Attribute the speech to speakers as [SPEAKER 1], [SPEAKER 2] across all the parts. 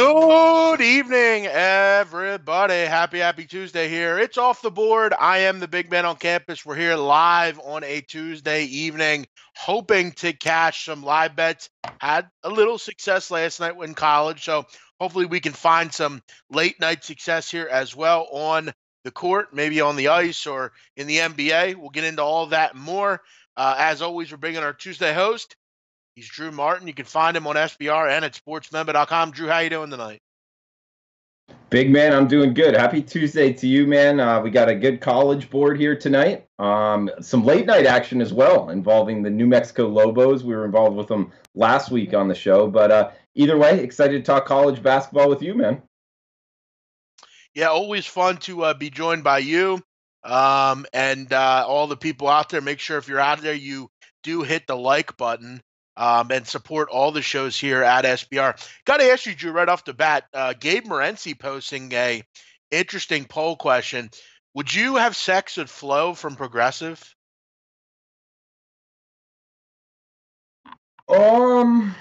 [SPEAKER 1] Good evening, everybody. Happy Tuesday here. It's Off the Board. I am the big man on campus. We're here live on a Tuesday evening, hoping to cash some live bets. Had a little success last night in college, so hopefully we can find some late night success here as well on the court, maybe on the ice or in the NBA. We'll get into all that and more. As always, we're bringing our Tuesday host. He's Drew Martin. You can find him on SBR and at sportsmember.com. Drew, how you doing tonight?
[SPEAKER 2] Big man, I'm doing good. Happy Tuesday to you, man. We got a good college board here tonight. Some late night action as well involving the New Mexico Lobos. We were involved with them last week on the show. But either way, excited to talk college basketball with you, man.
[SPEAKER 1] Yeah, always fun to be joined by you and all the people out there. Make sure if you're out there, you do hit the like button. And support all the shows here at SBR. Got to ask you, Drew, right off the bat, Gabe Morency posting a interesting poll question. Would you have sex with Flo from Progressive?
[SPEAKER 2] I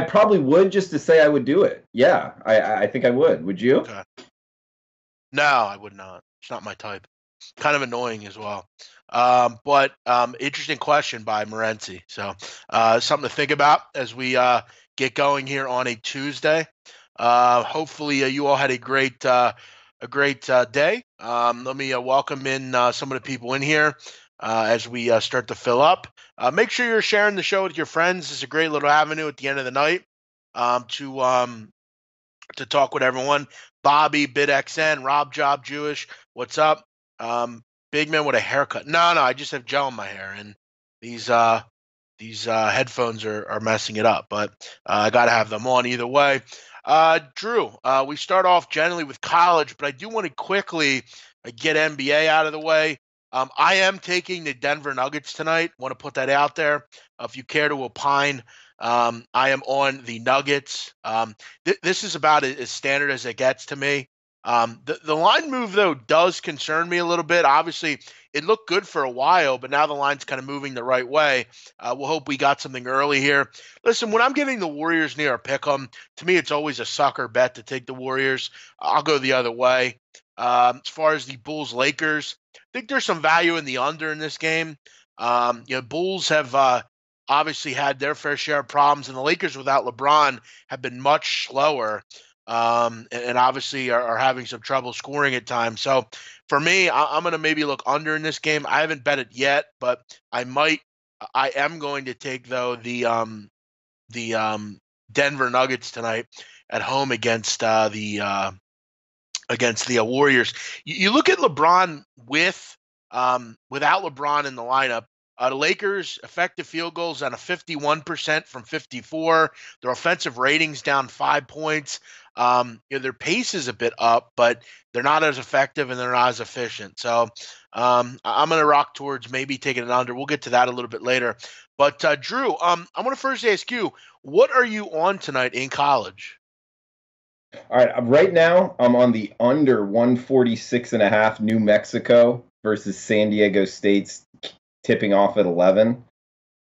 [SPEAKER 2] probably would, just to say I would do it. Yeah, I think I would. Would you?
[SPEAKER 1] Okay. No, I would not. It's not my type. Kind of annoying as well. But interesting question by Morency. So something to think about as we get going here on a Tuesday. Hopefully you all had a great day. Let me welcome in some of the people in here as we start to fill up. Make sure you're sharing the show with your friends. It's a great little avenue at the end of the night to talk with everyone. Bobby, BitXN, Rob Job Jewish, what's up? Big man with a haircut. No, I just have gel in my hair, and these headphones are messing it up. But I got to have them on either way. Drew, we start off generally with college, but I do want to quickly get NBA out of the way. I am taking the Denver Nuggets tonight. Want to put that out there. If you care to opine, I am on the Nuggets. This is about as standard as it gets to me. The line move, though, does concern me a little bit. Obviously, it looked good for a while, but now the line's kind of moving the right way. We'll hope we got something early here. Listen, when I'm getting the Warriors near a pick'em, to me, it's always a sucker bet to take the Warriors. I'll go the other way. As far as the Bulls-Lakers, I think there's some value in the under in this game. Bulls have obviously had their fair share of problems, and the Lakers without LeBron have been much slower. And obviously are having some trouble scoring at times. So for me, I'm going to maybe look under in this game. I haven't bet it yet, but I might. I am going to take, though, the Denver Nuggets tonight at home against the Warriors. You look at LeBron without LeBron in the lineup. The Lakers' effective field goals on a 51% from 54. Their offensive ratings down 5 points. Their pace is a bit up, but they're not as effective and they're not as efficient. So I'm going to rock towards maybe taking it under. We'll get to that a little bit later. But Drew, I want to first ask you, what are you on tonight in college?
[SPEAKER 2] All right, right now I'm on the under 146.5 New Mexico versus San Diego State's tipping off at 11.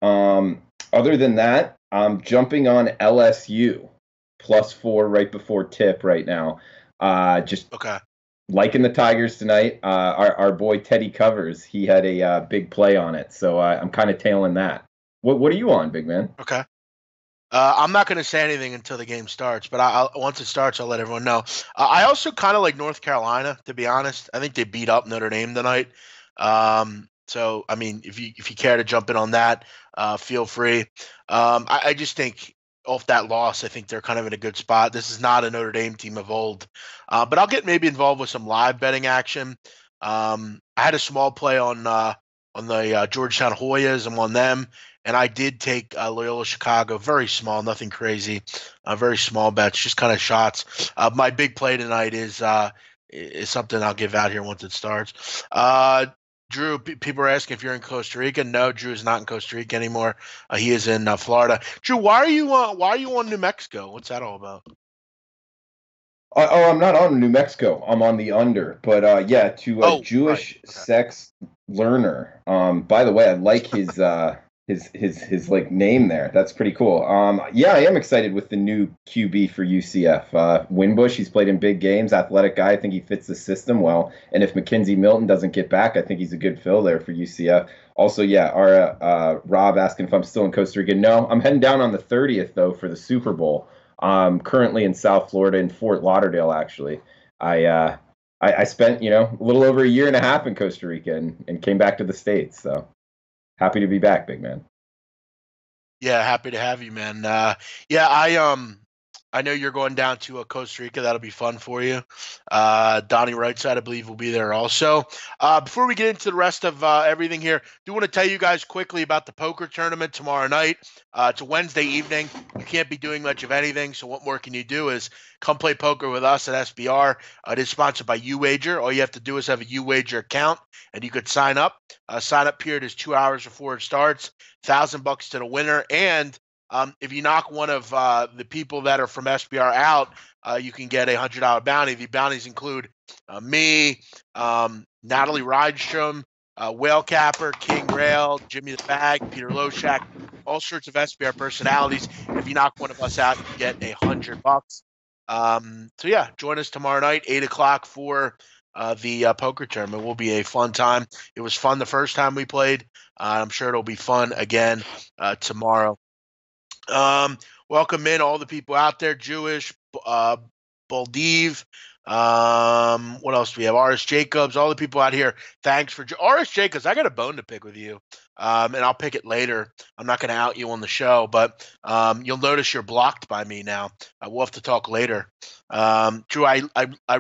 [SPEAKER 2] Other than that, I'm jumping on LSU +4 right before tip right now. Just
[SPEAKER 1] okay.
[SPEAKER 2] Liking the Tigers tonight. Our boy Teddy Covers, he had a big play on it, so I'm kind of tailing that. What are you on, big man?
[SPEAKER 1] Okay. I'm not going to say anything until the game starts, but once it starts, I'll let everyone know. I also kind of like North Carolina, to be honest. I think they beat up Notre Dame tonight. So, I mean, if you care to jump in on that, feel free. I just think off that loss, I think they're kind of in a good spot. This is not a Notre Dame team of old. But I'll get maybe involved with some live betting action. I had a small play on the Georgetown Hoyas. I'm on them. And I did take Loyola Chicago, very small, nothing crazy, very small bets, just kind of shots. My big play tonight is something I'll give out here once it starts. Drew, people are asking if you're in Costa Rica. No, Drew is not in Costa Rica anymore. He is in Florida. Drew, why are you on New Mexico? What's that all about?
[SPEAKER 2] I'm not on New Mexico. I'm on the under. But to a Jewish
[SPEAKER 1] right. Okay.
[SPEAKER 2] sex learner. By the way, I like his his like name there. That's pretty cool. Yeah, I am excited with the new QB for UCF. Winbush, he's played in big games, athletic guy. I think he fits the system well. And if Mackenzie Milton doesn't get back, I think he's a good fill there for UCF. Also, yeah, our Rob asking if I'm still in Costa Rica. No, I'm heading down on the 30th though for the Super Bowl. Currently in South Florida in Fort Lauderdale. Actually, I spent a little over a year and a half in Costa Rica and came back to the States. So happy to be back, big man.
[SPEAKER 1] Yeah, happy to have you, man. Yeah, I know you're going down to Costa Rica. That'll be fun for you. Donnie Rightside, I believe, will be there also. Before we get into the rest of everything here, do want to tell you guys quickly about the poker tournament tomorrow night. It's a Wednesday evening. You can't be doing much of anything, so what more can you do is come play poker with us at SBR. It is sponsored by UWager. All you have to do is have a UWager account, and you could sign up. Sign up period is 2 hours before it starts. $1,000 to the winner, and if you knock one of the people that are from SBR out, you can get a $100 bounty. The bounties include me, Natalie Rydstrom, Whale Capper, King Rail, Jimmy the Bag, Peter Loshak, all sorts of SBR personalities. If you knock one of us out, you get $100. So yeah, join us tomorrow night, 8:00 for the poker tournament. Will be a fun time. It was fun the first time we played. I'm sure it'll be fun again tomorrow. Welcome in all the people out there, Jewish, Baldiv, what else do we have? R.S. Jacobs, all the people out here. Thanks for R.S. Jacobs. I got a bone to pick with you, and I'll pick it later. I'm not going to out you on the show, but you'll notice you're blocked by me now. We'll have to talk later. Drew, I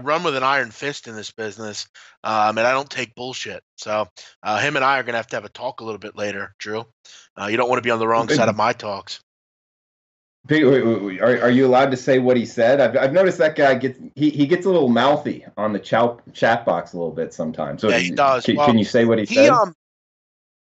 [SPEAKER 1] run with an iron fist in this business, and I don't take bullshit. So him and I are going to have a talk a little bit later, Drew. You don't want to be on the wrong side of my talks.
[SPEAKER 2] Are you allowed to say what he said? I've noticed that guy gets a little mouthy on the chat box a little bit sometimes. So
[SPEAKER 1] yeah, he does.
[SPEAKER 2] Can you say what he said?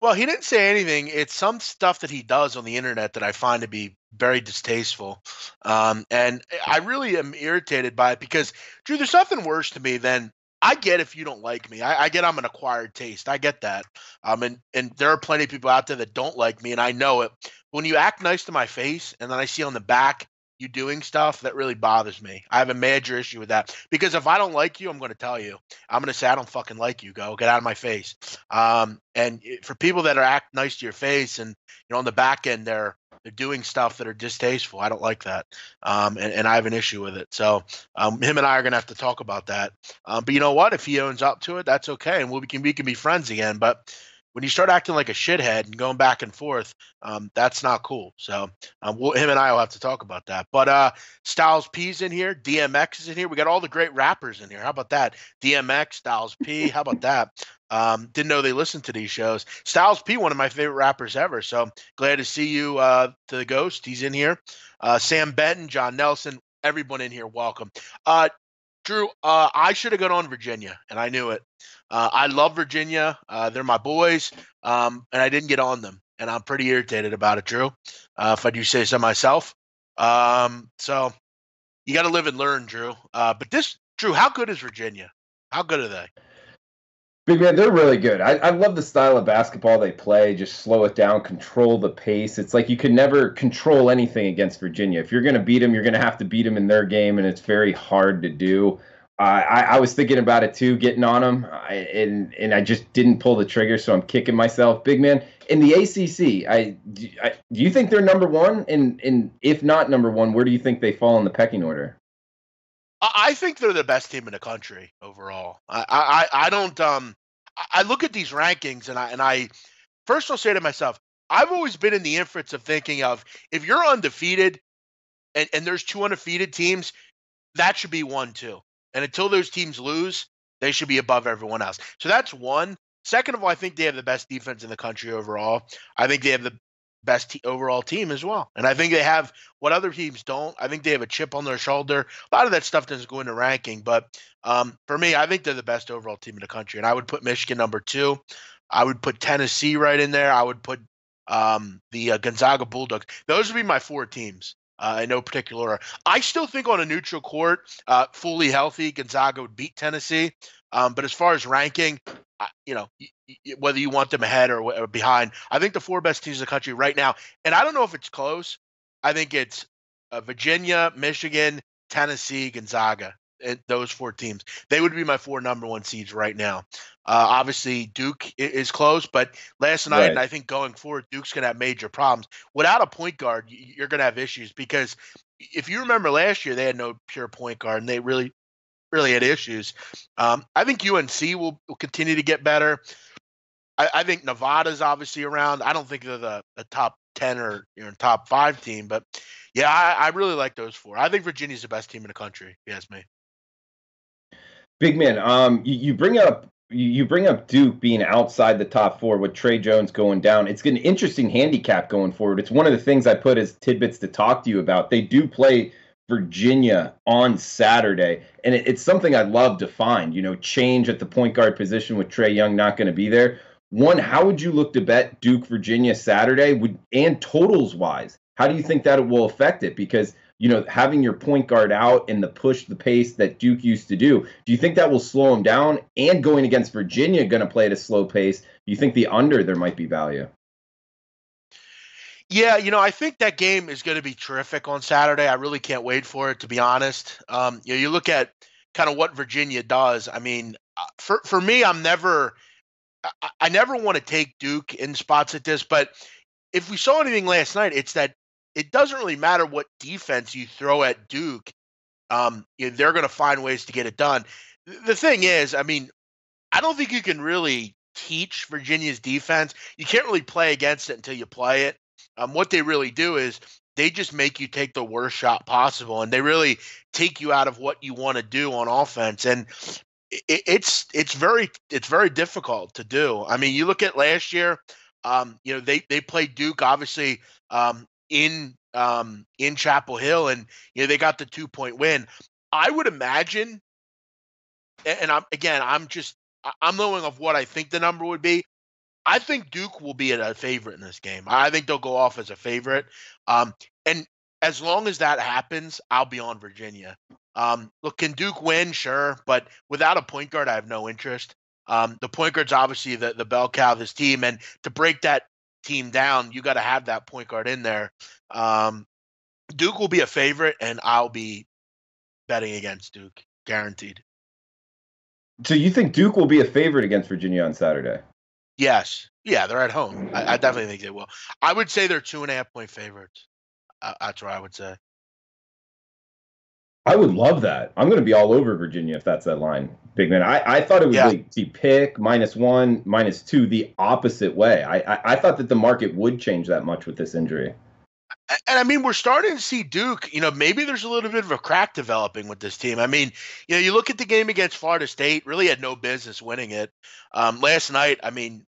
[SPEAKER 1] Well, he didn't say anything. It's some stuff that he does on the internet that I find to be very distasteful. And I really am irritated by it because, Drew, there's nothing worse to me than I get if you don't like me. I get I'm an acquired taste. I get that. And there are plenty of people out there that don't like me, and I know it. When you act nice to my face and then I see on the back you doing stuff, that really bothers me. I have a major issue with that because if I don't like you, I'm going to tell you. I'm going to say I don't fucking like you. Go get out of my face. And for people that are act nice to your face and on the back end they're doing stuff that are distasteful, I don't like that. And I have an issue with it. So him and I are going to have to talk about that. But you know what? If he owns up to it, that's okay, and we can be friends again. But when you start acting like a shithead and going back and forth, that's not cool. So him and I will have to talk about that. But Styles P's in here. DMX is in here. We got all the great rappers in here. How about that? DMX, Styles P. How about that? Didn't know they listened to these shows. Styles P, one of my favorite rappers ever. So glad to see you to the Ghost. He's in here. Sam Benton, John Nelson, everyone in here. Welcome. Drew, I should have gone on Virginia, and I knew it. I love Virginia. They're my boys, and I didn't get on them, and I'm pretty irritated about it, Drew, if I do say so myself. So you got to live and learn, Drew. But Drew, how good is Virginia? How good are they?
[SPEAKER 2] Big man, they're really good. I love the style of basketball they play. Just slow it down, control the pace. It's like you can never control anything against Virginia. If you're going to beat them, you're going to have to beat them in their game, and it's very hard to do. I was thinking about it too, getting on them, and I just didn't pull the trigger, so I'm kicking myself. Big man, in the ACC, do you think they're number one? And if not number one, where do you think they fall in the pecking order?
[SPEAKER 1] I think they're the best team in the country overall. I don't. I look at these rankings and I first I'll say to myself, I've always been in the inference of thinking of if you're undefeated and there's two undefeated teams, that should be 1-2. And until those teams lose, they should be above everyone else. So that's one. Second of all, I think they have the best defense in the country overall. I think they have the best overall team as well. And I think they have what other teams don't. I think they have a chip on their shoulder. A lot of that stuff doesn't go into ranking. But for me, I think they're the best overall team in the country. And I would put Michigan number 2. I would put Tennessee right in there. I would put the Gonzaga Bulldogs. Those would be my 4 teams. In no particular order. I still think on a neutral court, fully healthy, Gonzaga would beat Tennessee. But as far as ranking, whether you want them ahead or behind. I think the 4 best teams in the country right now, and I don't know if it's close. I think it's Virginia, Michigan, Tennessee, Gonzaga. And those 4 teams, they would be my 4 number 1 seeds right now. Obviously, Duke is close, but last night, and I think going forward, Duke's going to have major problems. Without a point guard, you're going to have issues because if you remember last year, they had no pure point guard, and they really had issues. I think UNC will continue to get better. I think Nevada's obviously around. I don't think they're the top 10 or top 5 team, but yeah, I really like those 4. I think Virginia's the best team in the country, if you ask me.
[SPEAKER 2] Big man, you bring up Duke being outside the top 4 with Trey Jones going down. It's an interesting handicap going forward. It's one of the things I put as tidbits to talk to you about. They do play Virginia on Saturday, and it's something I'd love to find. Change at the point guard position with Trae Young not going to be there. One, how would you look to bet Duke Virginia Saturday? And totals wise, how do you think that it will affect it? Because having your point guard out and the pace that Duke used to do you think that will slow him down? And going against Virginia, going to play at a slow pace, do you think the under there might be value?
[SPEAKER 1] Yeah, I think that game is going to be terrific on Saturday. I really can't wait for it, to be honest. You look at kind of what Virginia does. I mean, for me, I never want to take Duke in spots like this, but if we saw anything last night, it's that it doesn't really matter what defense you throw at Duke. They're going to find ways to get it done. The thing is, I mean, I don't think you can really teach Virginia's defense. You can't really play against it until you play it. What they really do is they just make you take the worst shot possible, and they really take you out of what you want to do on offense. And it's very difficult to do. I mean, you look at last year. They played Duke obviously in Chapel Hill, and they got the 2-point win. I would imagine, and I'm knowing of what I think the number would be. I think Duke will be a favorite in this game. I think they'll go off as a favorite. And as long as that happens, I'll be on Virginia. Look, can Duke win? Sure. But without a point guard, I have no interest. The point guard's obviously the bell cow of this team. And to break that team down, you got to have that point guard in there. Duke will be a favorite, and I'll be betting against Duke, guaranteed.
[SPEAKER 2] So you think Duke will be a favorite against Virginia on Saturday?
[SPEAKER 1] Yes. Yeah, they're at home. I definitely think they will. I would say they're 2.5-point favorites. That's what I would say.
[SPEAKER 2] I would love that. I'm going to be all over Virginia if that's that line, big man. I thought it would be pick -1, -2 the opposite way. I thought that the market would change that much with this injury.
[SPEAKER 1] And I mean, we're starting to see Duke, maybe there's a little bit of a crack developing with this team. I mean, you look at the game against Florida State, really had no business winning it. Last night, I mean,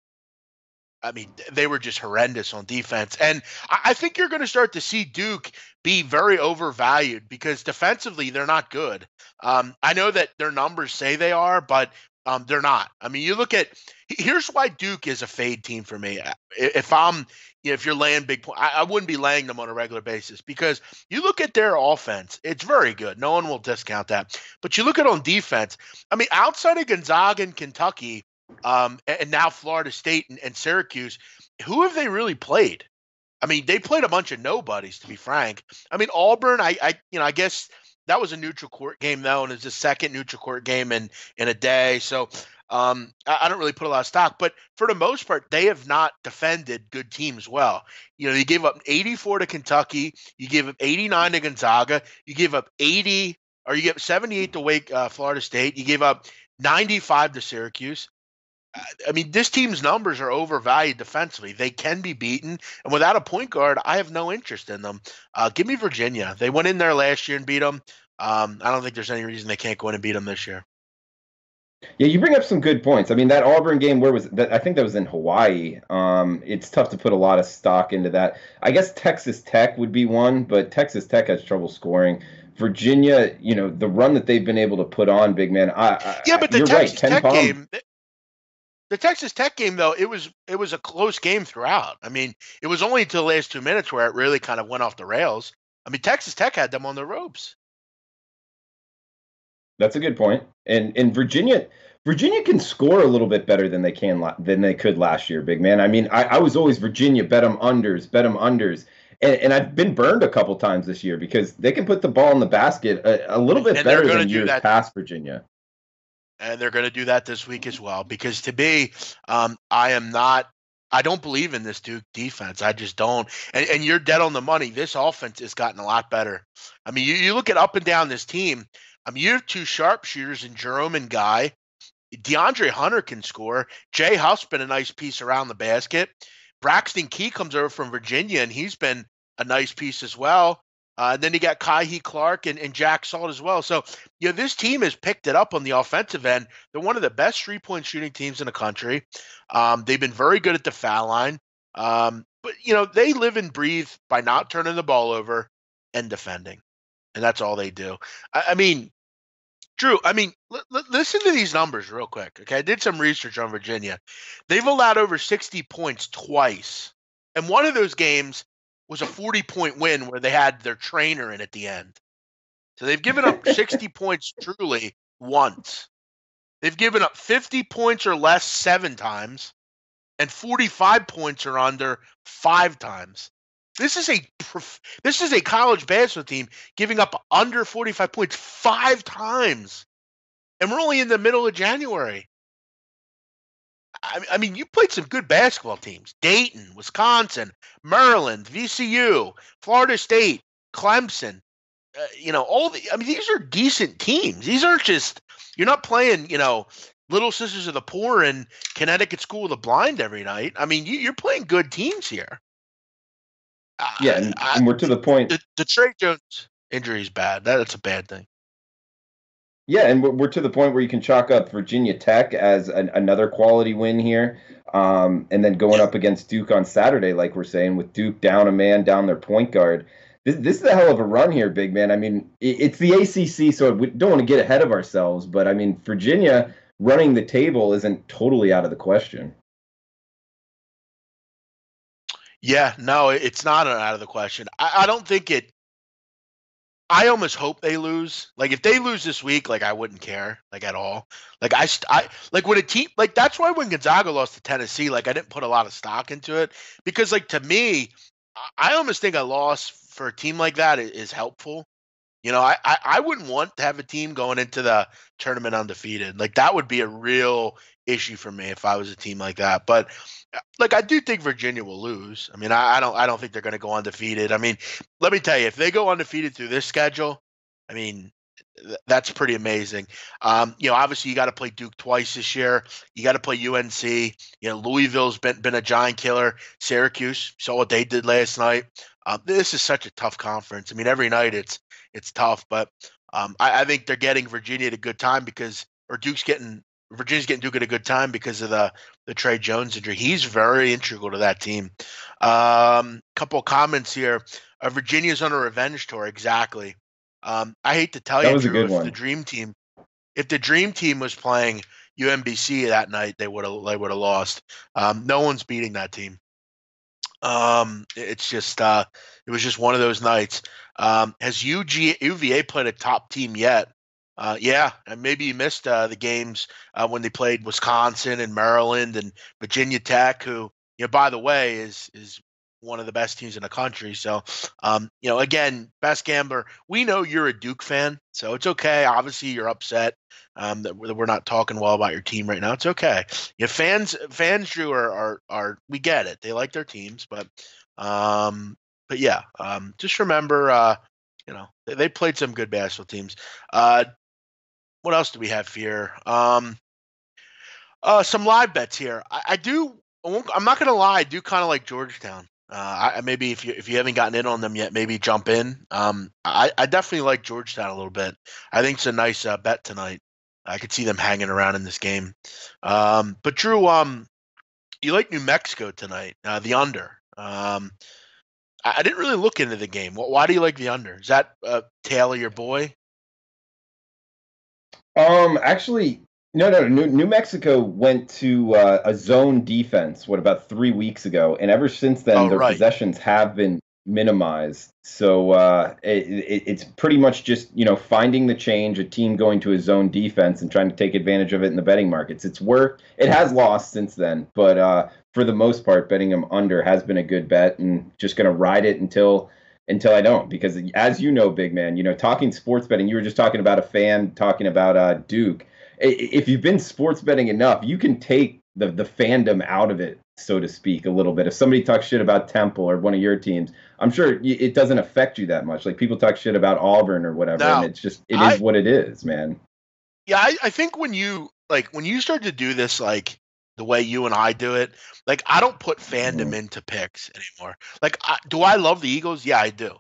[SPEAKER 1] they were just horrendous on defense. And I think you're going to start to see Duke be very overvalued because defensively, they're not good. I know that their numbers say they are, but they're not. I mean, here's why Duke is a fade team for me. If you're laying big points, I wouldn't be laying them on a regular basis because you look at their offense, it's very good. No one will discount that. But you look at on defense, I mean, outside of Gonzaga and Kentucky, and now Florida State and Syracuse, who have they really played? I mean, they played a bunch of nobodies, to be frank. I mean, Auburn, I guess that was a neutral court game, though, and it's the second neutral court game in a day. So I don't really put a lot of stock. But for the most part, they have not defended good teams well. You gave up 84 to Kentucky. You gave up 89 to Gonzaga. You gave up 78 to Florida State. You gave up 95 to Syracuse. I mean, this team's numbers are overvalued defensively. They can be beaten. And without a point guard, I have no interest in them. Give me Virginia. They went in there last year and beat them. I don't think there's any reason they can't go in and beat them this year.
[SPEAKER 2] Yeah, you bring up some good points. I mean, that Auburn game, where was that? I think that was in Hawaii. It's tough to put a lot of stock into that. I guess Texas Tech would be one, but Texas Tech has trouble scoring. Virginia, the run that they've been able to put on, big man.
[SPEAKER 1] But the Texas Tech game. The Texas Tech game, though, it was a close game throughout. I mean, it was only until the last 2 minutes where it really kind of went off the rails. I mean, Texas Tech had them on the ropes.
[SPEAKER 2] That's a good point. And Virginia Virginia can score a little bit better than they could last year, big man. I mean, I was always Virginia, bet them unders. And I've been burned a couple times this year because they can put the ball in the basket a little bit
[SPEAKER 1] And they're
[SPEAKER 2] better
[SPEAKER 1] going
[SPEAKER 2] than
[SPEAKER 1] to do
[SPEAKER 2] years
[SPEAKER 1] that.
[SPEAKER 2] past Virginia.
[SPEAKER 1] And they're going to do that this week as well. Because to me, I don't believe in this Duke defense. I just don't. And you're dead on the money. This offense has gotten a lot better. I mean, you look at up and down this team. I mean, you have two sharpshooters in Jerome and Guy. DeAndre Hunter can score. Jay Huff's been a nice piece around the basket. Braxton Key comes over from Virginia, and he's been a nice piece as well. And then you got Kaihi Clark and Jack Salt as well. So, this team has picked it up on the offensive end. They're one of the best three-point shooting teams in the country. They've been very good at the foul line. But, they live and breathe by not turning the ball over and defending. And that's all they do. I mean, Drew, listen to these numbers real quick. Okay, I did some research on Virginia. They've allowed over 60 points twice. And one of those games was a 40-point win where they had their trainer in at the end. So they've given up 60 points truly once. They've given up 50 points or less 7 times and 45 points or under 5 times. This is a college basketball team giving up under 45 points 5 times. And we're only in the middle of January. I mean, you played some good basketball teams. Dayton, Wisconsin, Maryland, VCU, Florida State, Clemson. These are decent teams. These aren't just, you're not playing, Little Sisters of the Poor in Connecticut School of the Blind every night. I mean, you're playing good teams here.
[SPEAKER 2] Yeah, and we're to the point.
[SPEAKER 1] The Trey Jones injury is bad. That's a bad thing.
[SPEAKER 2] Yeah, and we're to the point where you can chalk up Virginia Tech as another quality win here. And then going up against Duke on Saturday, like we're saying, with Duke down a man, down their point guard. This is a hell of a run here, big man. I mean, it's the ACC, so we don't want to get ahead of ourselves. But, I mean, Virginia running the table isn't totally out of the question.
[SPEAKER 1] Yeah, no, it's not out of the question. I don't think it. I almost hope they lose. Like, if they lose this week, like, I wouldn't care, like, at all. Like, I like when a team, like, that's why when Gonzaga lost to Tennessee, like, I didn't put a lot of stock into it because, like, to me, I almost think a loss for a team like that is helpful. I wouldn't want to have a team going into the tournament undefeated. Like, that would be a real issue for me if I was a team like that. But like, I do think Virginia will lose. I mean, I don't think they're going to go undefeated. I mean, let me tell you, if they go undefeated through this schedule, I mean, that's pretty amazing. Obviously you got to play Duke twice this year. You got to play UNC. Louisville's been a giant killer. Syracuse, saw what they did last night. This is such a tough conference. I mean, every night it's tough, but I think they're getting Virginia at a good time Virginia's getting Duke at a good time because of the Trey Jones injury. He's very integral to that team. Couple of comments here. Virginia's on a revenge tour. Exactly. I hate to tell you, Drew, if the Dream Team was playing UMBC that night, they would have lost. No one's beating that team. It's just it was just one of those nights. Has UVA played a top team yet? Yeah, and maybe you missed the games when they played Wisconsin and Maryland and Virginia Tech, who, by the way, is one of the best teams in the country. So, again, Best Gambler, we know you're a Duke fan, so it's okay. Obviously, you're upset that we're not talking well about your team right now. It's okay. Fans, Drew, are we get it. They like their teams, but yeah, just remember, they played some good basketball teams. What else do we have here? Some live bets here. I'm not gonna lie. I do kind of like Georgetown. Maybe if you haven't gotten in on them yet, maybe jump in. I definitely like Georgetown a little bit. I think it's a nice bet tonight. I could see them hanging around in this game. But Drew, you like New Mexico tonight? The under. I didn't really look into the game. Why do you like the under? Is that Taylor, your boy?
[SPEAKER 2] Actually, no. New Mexico went to a zone defense, about 3 weeks ago, and ever since then, possessions have been minimized. So it's pretty much just, finding the change, a team going to a zone defense and trying to take advantage of it in the betting markets. It's worked. It has lost since then, but for the most part, betting them under has been a good bet, and just going to ride it until I don't, because as you know, big man, talking sports betting, you were just talking about a fan talking about Duke. If you've been sports betting enough, you can take the fandom out of it, so to speak, a little bit. If somebody talks shit about Temple or one of your teams, I'm sure it doesn't affect you that much. Like, people talk shit about Auburn or whatever, and
[SPEAKER 1] Now,
[SPEAKER 2] it's just, it is what it is, man.
[SPEAKER 1] yeah, I think when you start to do this, like the way you and I do it, like I don't put fandom into picks anymore. Like, do I love the Eagles? Yeah, I do.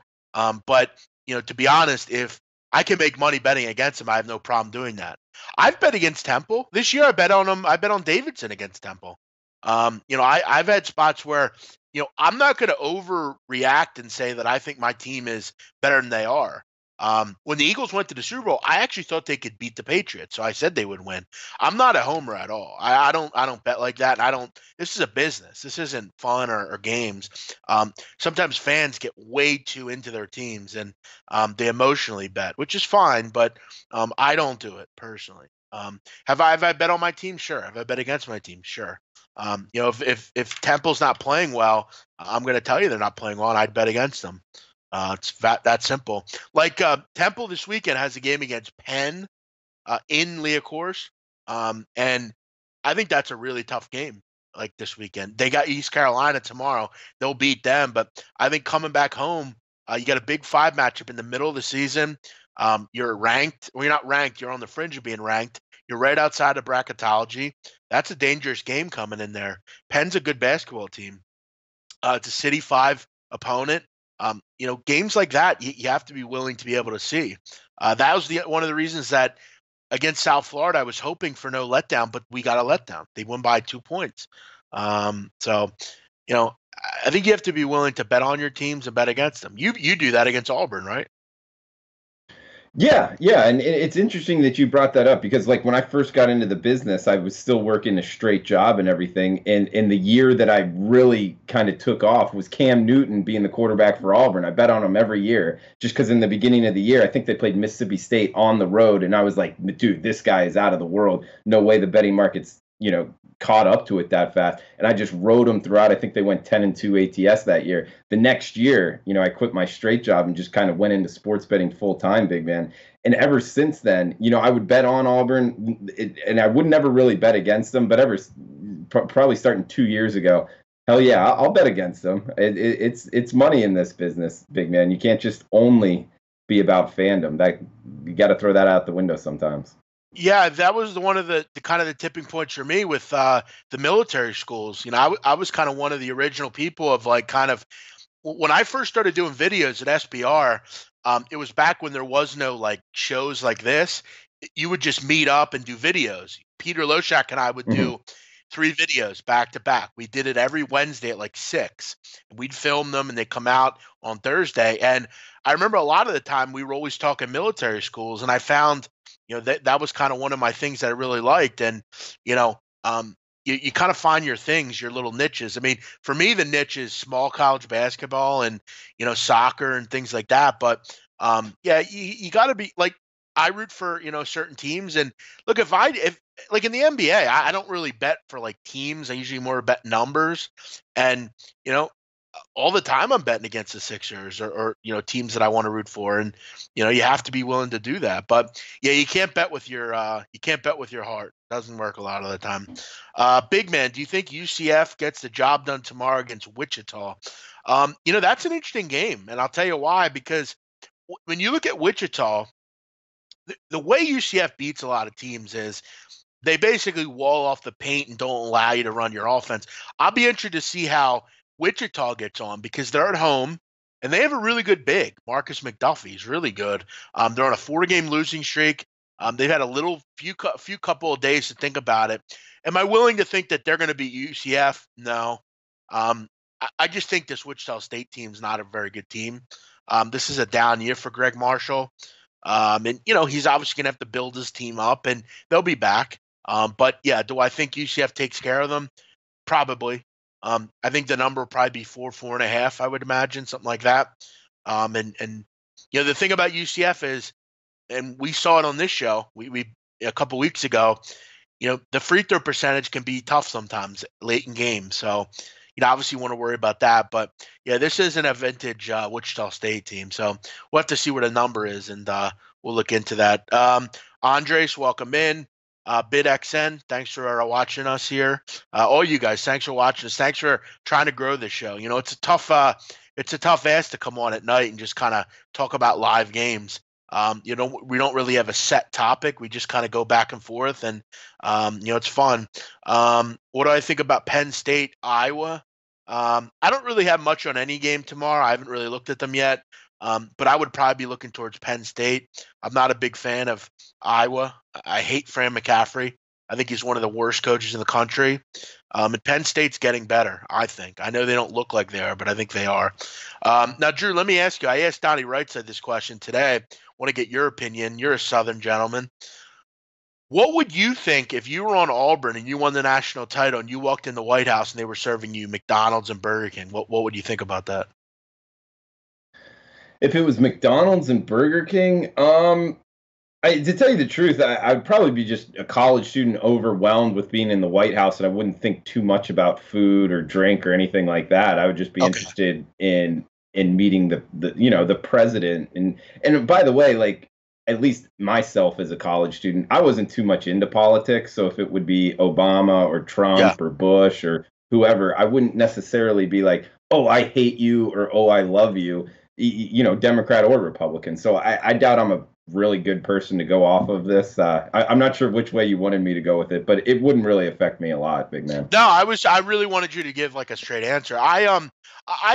[SPEAKER 1] But to be honest, if I can make money betting against them, I have no problem doing that. I've bet against Temple this year. I bet on them. I bet on Davidson against Temple. I've had spots where I'm not going to overreact and say that I think my team is better than they are. When the Eagles went to the Super Bowl, I actually thought they could beat the Patriots, so I said they would win. I'm not a homer at all. I don't bet like that. And I don't. This is a business. This isn't fun or games. Sometimes fans get way too into their teams and they emotionally bet, which is fine, but I don't do it personally. Have I bet on my team? Sure. Have I bet against my team? Sure. If Temple's not playing well, I'm going to tell you they're not playing well, and I'd bet against them. It's that simple. Like Temple this weekend has a game against Penn in Leah-Course, and I think that's a really tough game. Like this weekend, they got East Carolina tomorrow. They'll beat them, but I think coming back home, you got a Big Five matchup in the middle of the season. You're ranked. Well, you're not ranked. You're on the fringe of being ranked. You're right outside of bracketology. That's a dangerous game coming in there. Penn's a good basketball team. It's a City 5 opponent. Games like that, you have to be willing to be able to see. That was one of the reasons that against South Florida, I was hoping for no letdown, but we got a letdown. They won by 2 points. So, I think you have to be willing to bet on your teams and bet against them. You do that against Auburn, right?
[SPEAKER 2] Yeah, and it's interesting that you brought that up, because like when I first got into the business, I was still working a straight job and everything. And the year that I really kind of took off was Cam Newton being the quarterback for Auburn. I bet on him every year, just because in the beginning of the year, I think they played Mississippi State on the road, and I was like, dude, this guy is out of the world. No way the betting market's caught up to it that fast. And I just rode them throughout. I think they went 10-2 ATS that year. The next year, I quit my straight job and just kind of went into sports betting full time, big man. And ever since then, I would bet on Auburn, and I would never really bet against them. But probably starting 2 years ago, hell yeah, I'll bet against them. It's money in this business, big man. You can't just only be about fandom. That you got to throw that out the window sometimes.
[SPEAKER 1] Yeah, that was one of the kind of the tipping points for me with the military schools. I was kind of one of the original people of like kind of when I first started doing videos at SBR. It was back when there was no like shows like this. You would just meet up and do videos. Peter Loshak and I would do 3 videos back to back. We did it every Wednesday at like 6. We'd film them and they come out on Thursday. And I remember a lot of the time we were always talking military schools, and I found that was kind of one of my things that I really liked. And you kind of find your things, your little niches. I mean, for me, the niche is small college basketball and soccer and things like that. But you got to be like, I root for certain teams. And look, if like in the NBA, I don't really bet for like teams. I usually more bet numbers. And all the time I'm betting against the Sixers or teams that I want to root for, and you have to be willing to do that. But yeah, you can't bet with your heart. Doesn't work a lot of the time. Big man, do you think UCF gets the job done tomorrow against Wichita? That's an interesting game, and I'll tell you why. Because when you look at Wichita, the way UCF beats a lot of teams is they basically wall off the paint and don't allow you to run your offense. I'll be interested to see how Wichita gets on, because they're at home and they have a really good big. Marcus McDuffie is really good. They're on a 4-game losing streak. They've had a few couple of days to think about it. Am I willing to think that they're going to beat UCF? No. I just think this Wichita State team is not a very good team. This is a down year for Greg Marshall. And he's obviously going to have to build his team up, and they'll be back. But yeah, do I think UCF takes care of them? Probably. I think the number will probably be 4.5, I would imagine, something like that. And the thing about UCF is, and we saw it on this show, we a couple weeks ago, the free throw percentage can be tough sometimes late in games. So, obviously want to worry about that. But yeah, this isn't a vintage Wichita State team. So we'll have to see what a number is, and we'll look into that. Andres, welcome in. BidXN, thanks for watching us here. All you guys, thanks for watching us. Thanks for trying to grow this show. It's a tough ask to come on at night and just kind of talk about live games. We don't really have a set topic. We just kind of go back and forth, and it's fun. What do I think about Penn State, Iowa? I don't really have much on any game tomorrow. I haven't really looked at them yet, but I would probably be looking towards Penn State. I'm not a big fan of Iowa. I hate Fran McCaffrey. I think he's one of the worst coaches in the country. And Penn State's getting better, I think. I know they don't look like they are, but I think they are. Now, Drew, let me ask you. I asked Donnie Wrightside this question today. I want to get your opinion. You're a Southern gentleman. What would you think if you were on Auburn and you won the national title and you walked in the White House and they were serving you McDonald's and Burger King? What would you think about that?
[SPEAKER 2] If it was McDonald's and Burger King, to tell you the truth, I'd probably be just a college student overwhelmed with being in the White House, and I wouldn't think too much about food or drink or anything like that. I would just be interested in meeting the president. And by the way, like, at least myself as a college student, I wasn't too much into politics. So if it would be Obama or Trump or Bush or whoever, I wouldn't necessarily be like, oh, I hate you, or oh, I love you, Democrat or Republican. So I doubt I'm a really good person to go off of this. I'm not sure which way you wanted me to go with it, but it wouldn't really affect me a lot, big man.
[SPEAKER 1] No, I really wanted you to give like a straight answer. I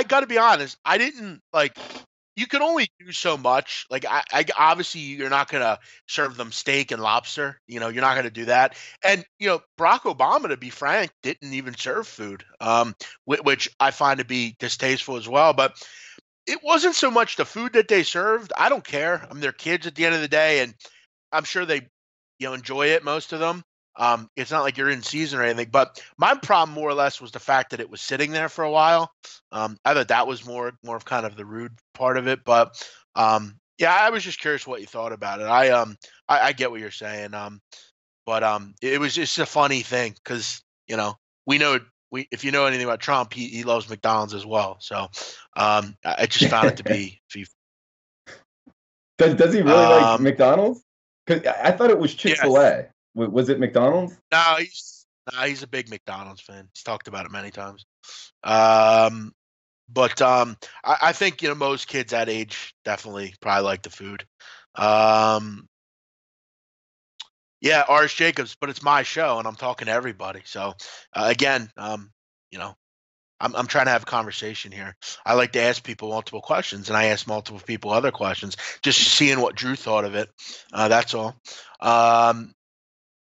[SPEAKER 1] got to be honest. I didn't like. You can only do so much. Like, I obviously you're not gonna serve them steak and lobster. You're not gonna do that. And Barack Obama, to be frank, didn't even serve food, which I find to be distasteful as well. But it wasn't so much the food that they served. I don't care. I mean, they're kids at the end of the day, and I'm sure they, enjoy it, most of them. It's not like you're in season or anything. But my problem, more or less, was the fact that it was sitting there for a while. I thought that was more of kind of the rude part of it. But yeah, I was just curious what you thought about it. I get what you're saying. But it was just a funny thing because we know. If you know anything about Trump, he loves McDonald's as well. So I just found it to be.
[SPEAKER 2] Does he really like McDonald's? Because I thought it was Chick-fil-A. Yes. Was it McDonald's?
[SPEAKER 1] No, he's a big McDonald's fan. He's talked about it many times. But I think most kids that age definitely probably like the food. Yeah, Ars Jacobs, but it's my show and I'm talking to everybody. So again, I'm trying to have a conversation here. I like to ask people multiple questions, and I ask multiple people other questions, just seeing what Drew thought of it. That's all.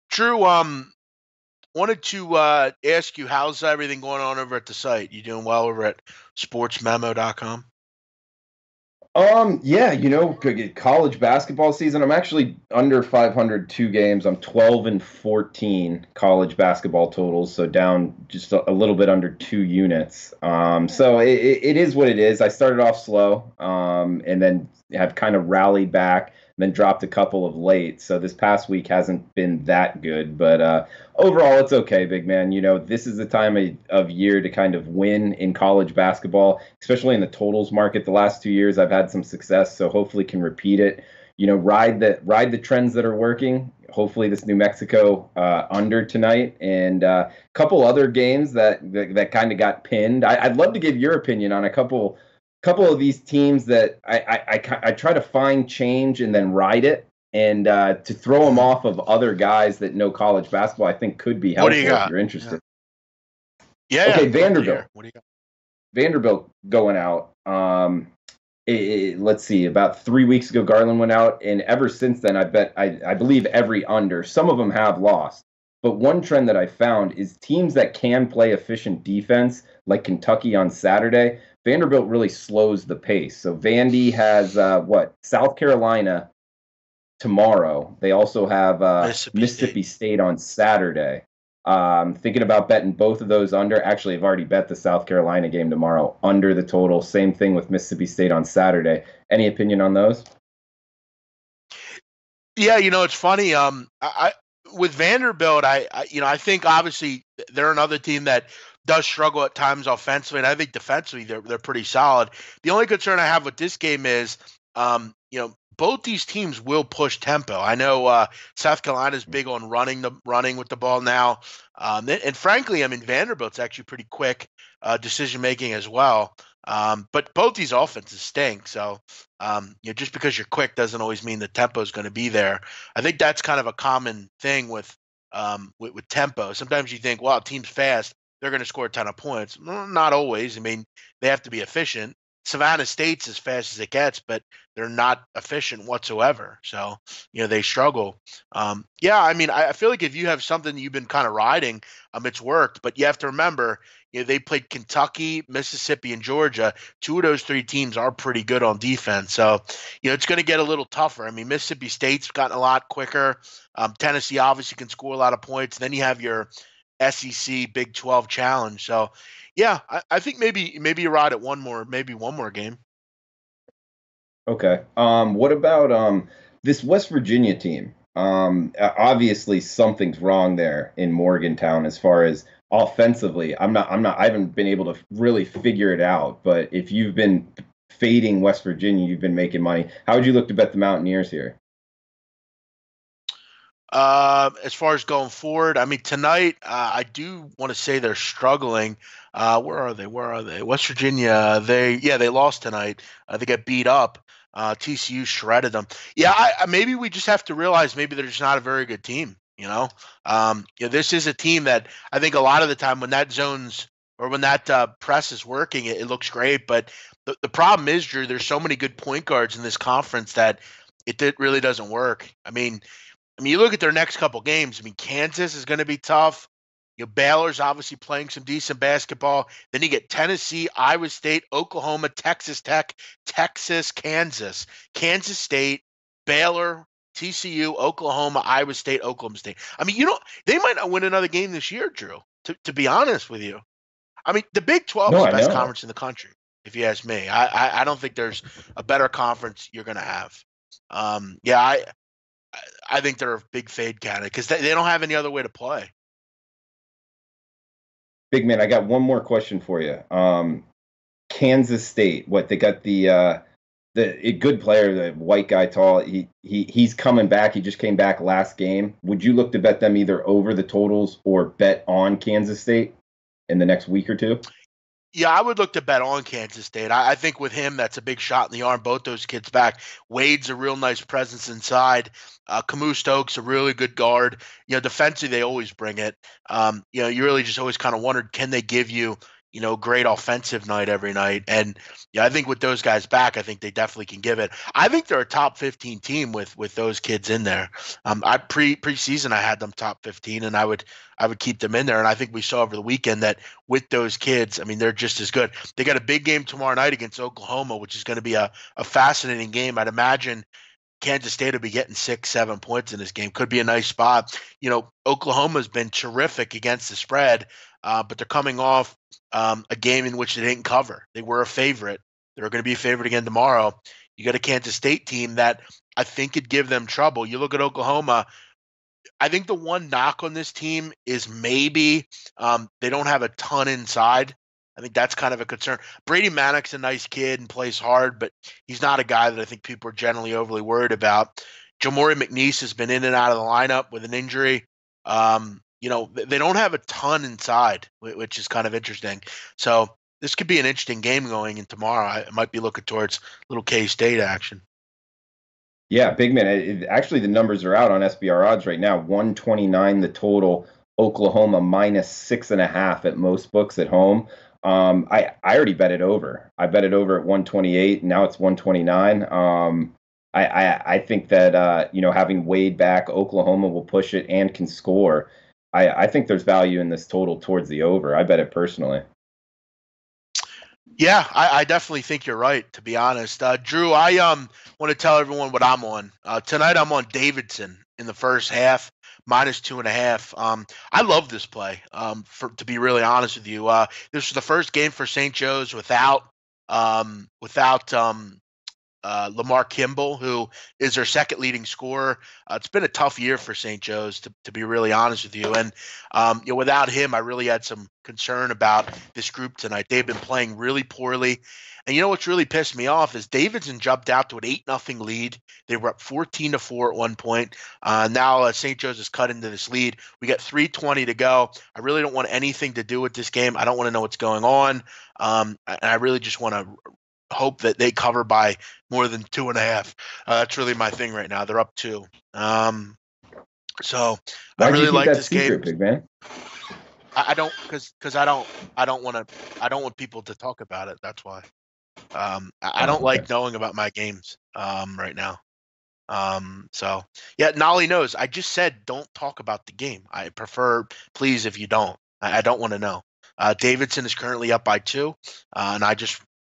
[SPEAKER 1] Drew, wanted to ask you, how's everything going on over at the site? You doing well over at sportsmemo.com?
[SPEAKER 2] Yeah, college basketball season. I'm actually under 500 2 games. I'm 12-14 college basketball totals, so down just a little bit under 2 units. So it is what it is. I started off slow, and then have kind of rallied back, then dropped a couple of late. So this past week hasn't been that good, but overall it's okay, big man. This is the time of year to kind of win in college basketball, especially in the totals market. The last 2 years I've had some success, so hopefully can repeat it. Ride the trends that are working. Hopefully this New Mexico under tonight, and a couple other games that kind of got pinned. I'd love to give your opinion on a couple of these teams that I try to find change and then ride it, and to throw them off of other guys that know college basketball, I think could be helpful if you're interested.
[SPEAKER 1] Yeah.
[SPEAKER 2] Okay, Vanderbilt.
[SPEAKER 1] What do you got?
[SPEAKER 2] Vanderbilt going out. Let's see. About 3 weeks ago, Garland went out, and ever since then, I believe every under. Some of them have lost. But one trend that I found is teams that can play efficient defense, like Kentucky on Saturday, Vanderbilt really slows the pace. So Vandy has South Carolina tomorrow. They also have Mississippi State on Saturday. Thinking about betting both of those under. Actually, I've already bet the South Carolina game tomorrow under the total. Same thing with Mississippi State on Saturday. Any opinion on those?
[SPEAKER 1] Yeah, it's funny. With Vanderbilt, I think obviously they're another team that does struggle at times offensively, and I think defensively they're pretty solid. The only concern I have with this game is, both these teams will push tempo. I know South Carolina's big on running with the ball now, and frankly, I mean Vanderbilt's actually pretty quick decision making as well. But both these offenses stink, so just because you're quick doesn't always mean the tempo is going to be there. I think that's kind of a common thing with tempo. Sometimes you think, well, team's fast, they're going to score a ton of points. Not always. I mean, they have to be efficient. Savannah State's as fast as it gets, but they're not efficient whatsoever. So, they struggle. I mean, I feel like if you have something you've been kind of riding, it's worked. But you have to remember, they played Kentucky, Mississippi, and Georgia. Two of those three teams are pretty good on defense. So, it's going to get a little tougher. I mean, Mississippi State's gotten a lot quicker. Tennessee obviously can score a lot of points. Then you have your SEC Big 12 challenge. So, yeah, I think maybe you ride it one more game.
[SPEAKER 2] Okay. What about this West Virginia team? Obviously something's wrong there in Morgantown as far as offensively. I haven't been able to really figure it out, but if you've been fading West Virginia, you've been making money. How would you look to bet the Mountaineers here?
[SPEAKER 1] As far as going forward, I mean, tonight, I do want to say they're struggling. Where are they? West Virginia, they lost tonight. They got beat up. TCU shredded them. Yeah, maybe we just have to realize maybe they're just not a very good team. This is a team that I think a lot of the time when that zones or when that press is working, it looks great. But the problem is, Drew, there's so many good point guards in this conference that it really doesn't work. I mean, you look at their next couple games. I mean, Kansas is going to be tough. Baylor's obviously playing some decent basketball. Then you get Tennessee, Iowa State, Oklahoma, Texas Tech, Texas, Kansas, Kansas State, Baylor, TCU, Oklahoma, Iowa State, Oklahoma State. I mean, they might not win another game this year, Drew, to be honest with you. I mean, the Big 12 is the best conference in the country, if you ask me. I don't think there's a better conference you're going to have. I think they're a big fade candidate because they don't have any other way to play.
[SPEAKER 2] Big man, I got one more question for you. Kansas State, they got the good player, the white guy, tall. He's coming back. He just came back last game. Would you look to bet them either over the totals or bet on Kansas State in the next week or two?
[SPEAKER 1] Yeah, I would look to bet on Kansas State. I think with him, that's a big shot in the arm. Both those kids back. Wade's a real nice presence inside. Camus Stokes, a really good guard. Defensively, they always bring it. You really just always kind of wondered, can they give you, great offensive night every night? And I think with those guys back, I think they definitely can give it. I think they're a top 15 team with those kids in there. Preseason, I had them top 15, and I would keep them in there. And I think we saw over the weekend that with those kids, I mean, they're just as good. They got a big game tomorrow night against Oklahoma, which is going to be a fascinating game. I'd imagine Kansas State will be getting 6-7 points in this game. Could be a nice spot. Oklahoma's been terrific against the spread, but they're coming off a game in which they didn't cover. They were a favorite. They're going to be a favorite again tomorrow. You got a Kansas State team that I think could give them trouble. You look at Oklahoma. I think the one knock on this team is maybe they don't have a ton inside. I think that's kind of a concern. Brady Manick's a nice kid and plays hard, but he's not a guy that I think people are generally overly worried about. Jamori McNeese has been in and out of the lineup with an injury. They don't have a ton inside, which is kind of interesting. So this could be an interesting game going in tomorrow. I might be looking towards little K-State action.
[SPEAKER 2] Yeah, big man. Actually, the numbers are out on SBR odds right now. 129 the total. Oklahoma minus 6.5 at most books at home. I already bet it over. I bet it over at 128. Now it's 129. I think that having Wade back, Oklahoma will push it and can score. I think there's value in this total towards the over. I bet it personally.
[SPEAKER 1] Yeah, I definitely think you're right, to be honest. Drew, I want to tell everyone what I'm on. Tonight I'm on Davidson in the first half, -2.5. I love this play. To be really honest with you, this was the first game for St. Joe's without Lamar Kimball, who is their second leading scorer. It's been a tough year for St. Joe's, to be really honest with you. And without him, I really had some concern about this group tonight. They've been playing really poorly. And what's really pissed me off is Davidson jumped out to an 8-0 lead. They were up 14-4 at one point. Now St. Joe's has cut into this lead. We got 3:20 to go. I really don't want anything to do with this game. I don't want to know what's going on. And I really just want to hope that they cover by more than 2.5. That's really my thing right now. They're up 2. So I really like this game.
[SPEAKER 2] Big man?
[SPEAKER 1] I don't, because I don't want people to talk about it. That's why. I don't like knowing about my games right now. So yeah, Nolly knows. I just said don't talk about the game. I prefer, please, if you don't. I don't want to know. Davidson is currently up by 2, and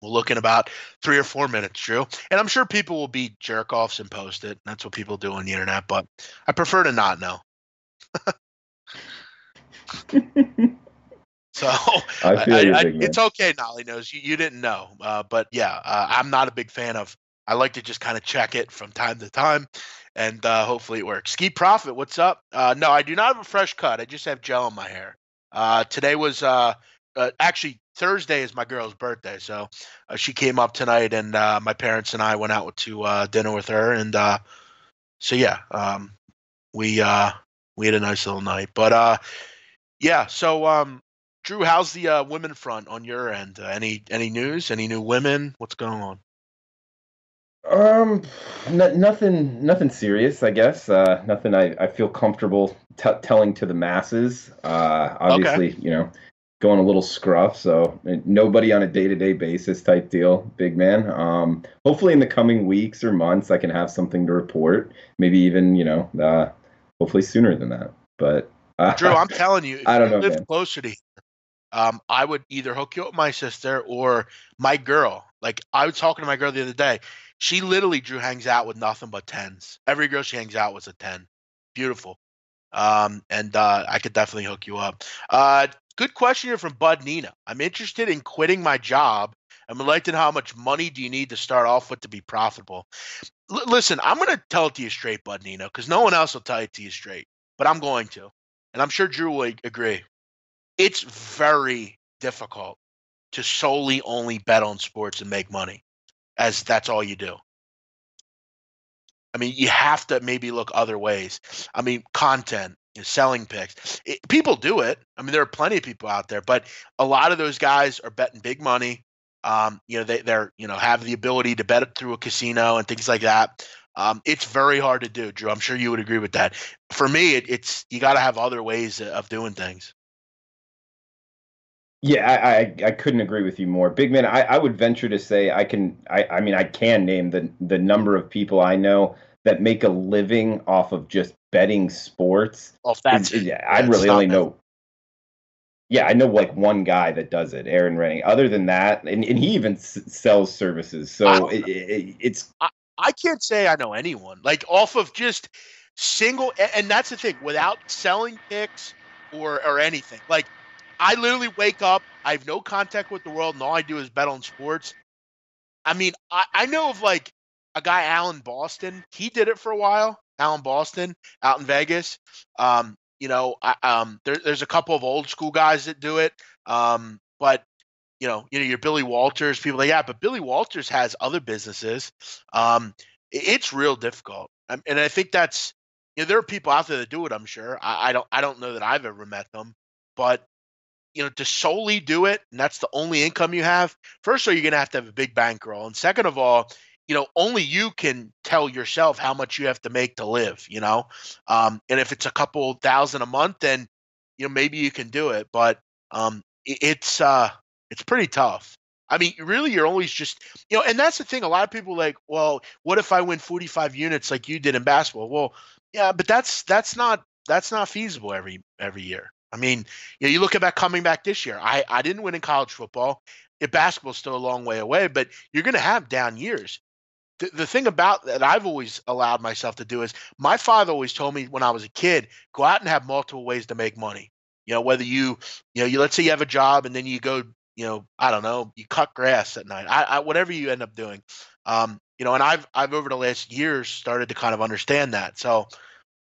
[SPEAKER 1] we'll look in about 3 or 4 minutes, Drew. And I'm sure people will be jerk-offs and post it. That's what people do on the internet, but I prefer to not know. So it's okay, Nolly knows. You didn't know. But yeah, I'm not a big fan of – I like to just kind of check it from time to time, and hopefully it works. Ski Profit, what's up? No, I do not have a fresh cut. I just have gel in my hair. Today was actually – Thursday is my girl's birthday, so she came up tonight, and my parents and I went out to dinner with her, and so yeah, we had a nice little night. But yeah, so Drew, how's the women front on your end? Any news? Any new women? What's going
[SPEAKER 2] on? Nothing serious, I guess. Nothing I feel comfortable telling to the masses. Obviously, okay. Going a little scruff, so nobody on a day-to-day basis type deal, big man. Hopefully in the coming weeks or months I can have something to report, maybe even hopefully sooner than that. But
[SPEAKER 1] Drew, I'm telling you, if
[SPEAKER 2] I don't
[SPEAKER 1] you
[SPEAKER 2] know,
[SPEAKER 1] live closer to here, I would either hook you up with my sister or my girl. Like, I was talking to my girl the other day. She literally, Drew, hangs out with nothing but 10s. Every girl she hangs out with is a 10. Beautiful. And I could definitely hook you up. Good question here from Bud Nina. I'm interested in quitting my job and would like to know how much money do you need to start off with to be profitable. Listen, I'm going to tell it to you straight, Bud Nina, because no one else will tell it to you straight. But I'm going to. And I'm sure Drew will agree. It's very difficult to solely only bet on sports and make money, as that's all you do. I mean, you have to maybe look other ways. I mean, content, selling picks. People do it. I mean, there are plenty of people out there, but a lot of those guys are betting big money. They're have the ability to bet it through a casino and things like that. It's very hard to do, Drew. I'm sure you would agree with that. For me, it's you got to have other ways of doing things.
[SPEAKER 2] Yeah, I couldn't agree with you more, big man. I would venture to say I can name the number of people I know that make a living off of just betting sports.
[SPEAKER 1] Well, I
[SPEAKER 2] really only know. Yeah, I know like one guy that does it, Aaron Rennie. Other than that, and he even sells services. So it's.
[SPEAKER 1] I can't say I know anyone like off of just single, and that's the thing, without selling picks or anything. Like, I literally wake up, I have no contact with the world, and all I do is bet on sports. I mean, I know of like a guy, Alan Boston. He did it for a while. Alan Boston out in Vegas. There's a couple of old school guys that do it. But your Billy Walters, people like that. But Billy Walters has other businesses. It's real difficult, and I think that's there are people out there that do it. I'm sure. I don't know that I've ever met them, but to solely do it, and that's the only income you have. First of all, you're gonna have to have a big bankroll, and second of all, only you can tell yourself how much you have to make to live. And if it's a couple thousand a month, then maybe you can do it, but it's pretty tough. I mean, really, you're always just and that's the thing. A lot of people are like, well, what if I win 45 units like you did in basketball? Well, yeah, but that's not feasible every year. I mean, you look at coming back this year. I didn't win in college football. Basketball's still a long way away, but you're going to have down years. the thing about that I've always allowed myself to do is my father always told me when I was a kid, go out and have multiple ways to make money. Whether you let's say you have a job and then you go, I don't know, you cut grass at night. Whatever you end up doing. And I've over the last years started to kind of understand that. So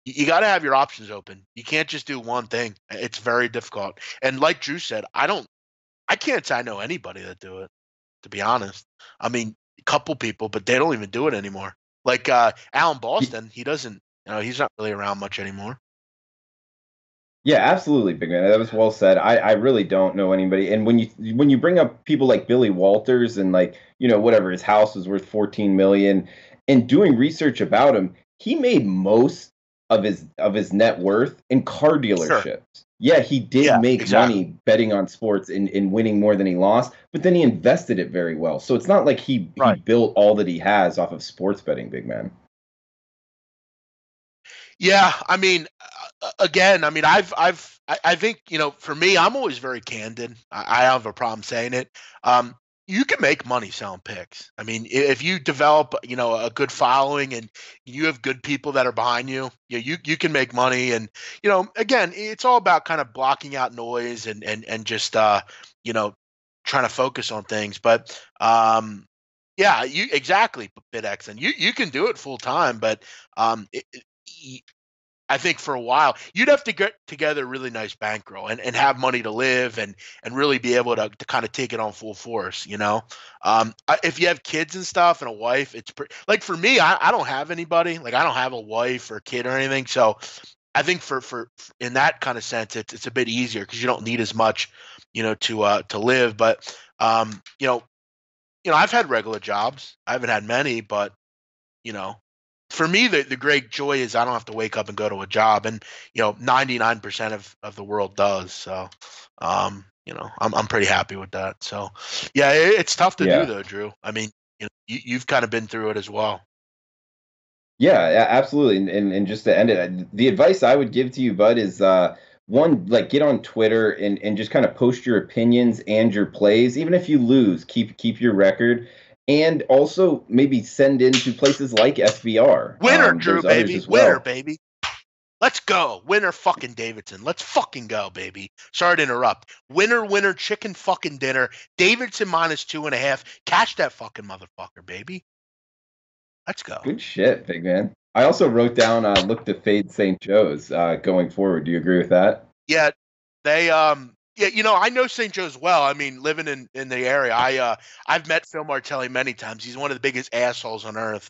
[SPEAKER 1] you got to have your options open. You can't just do one thing. It's very difficult. And like Drew said, I can't say I know anybody that do it, to be honest. I mean, a couple people, but they don't even do it anymore. Like Alan Boston, he doesn't, he's not really around much anymore.
[SPEAKER 2] Yeah, absolutely, big man. That was well said. I really don't know anybody. And when you bring up people like Billy Walters and like, whatever, his house was worth 14 million, and doing research about him, he made most of his net worth in car dealerships. Sure. Yeah, he did make money betting on sports and winning more than he lost, but then he invested it very well. So it's not like he built all that he has off of sports betting, big man.
[SPEAKER 1] Yeah, I mean, again, I mean, I think, for me, I'm always very candid. I have a problem saying it. You can make money selling picks. I mean, if you develop, a good following and you have good people that are behind you, you can make money. And, again, it's all about kind of blocking out noise and just, trying to focus on things. But, yeah, you exactly, BitX, and you can do it full time, but I think for a while you'd have to get together a really nice bankroll and have money to live and really be able to kind of take it on full force. If you have kids and stuff and a wife, it's like for me, I don't have anybody. Like I don't have a wife or kid or anything, so I think for in that kind of sense, it's a bit easier because you don't need as much, to live. But I've had regular jobs. I haven't had many, but for me, the great joy is I don't have to wake up and go to a job, and 99% of the world does. So, I'm pretty happy with that. So, yeah, it's tough to do though, Drew. I mean, you've kind of been through it as well.
[SPEAKER 2] Yeah, absolutely. And just to end it, the advice I would give to you, bud, is one, like get on Twitter and just kind of post your opinions and your plays. Even if you lose, keep your record. And also maybe send in to places like SBR.
[SPEAKER 1] Winner, Drew, baby. Winner, baby. Let's go. Winner fucking Davidson. Let's fucking go, baby. Sorry to interrupt. Winner, chicken fucking dinner. Davidson -2.5. Cash that fucking motherfucker, baby. Let's go.
[SPEAKER 2] Good shit, big man. I also wrote down look to fade St. Joe's going forward. Do you agree with that?
[SPEAKER 1] Yeah, they yeah, I know St. Joe's well. I mean, living in the area, I've met Phil Martelli many times. He's one of the biggest assholes on earth.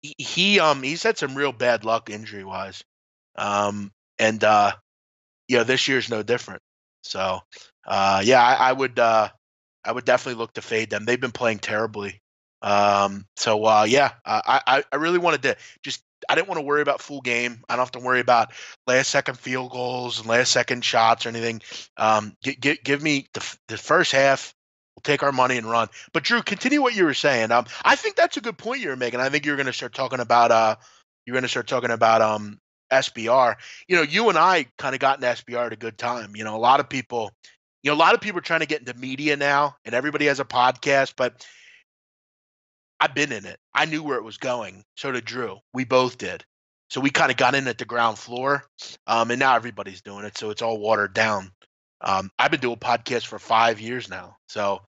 [SPEAKER 1] He's had some real bad luck injury wise. And this year's no different. So, yeah, I would definitely look to fade them. They've been playing terribly. Yeah, I really wanted to I didn't want to worry about full game. I don't have to worry about last second field goals and last second shots or anything. Give me the first half. We'll take our money and run. But Drew, continue what you were saying. I think that's a good point you were making. I think you're going to start talking about SBR. You and I kind of got into SBR at a good time. A lot of people are trying to get into media now, and everybody has a podcast, but I've been in it. I knew where it was going. So did Drew. We both did. So we kind of got in at the ground floor, and now everybody's doing it. So it's all watered down. I've been doing podcasts for 5 years now. So,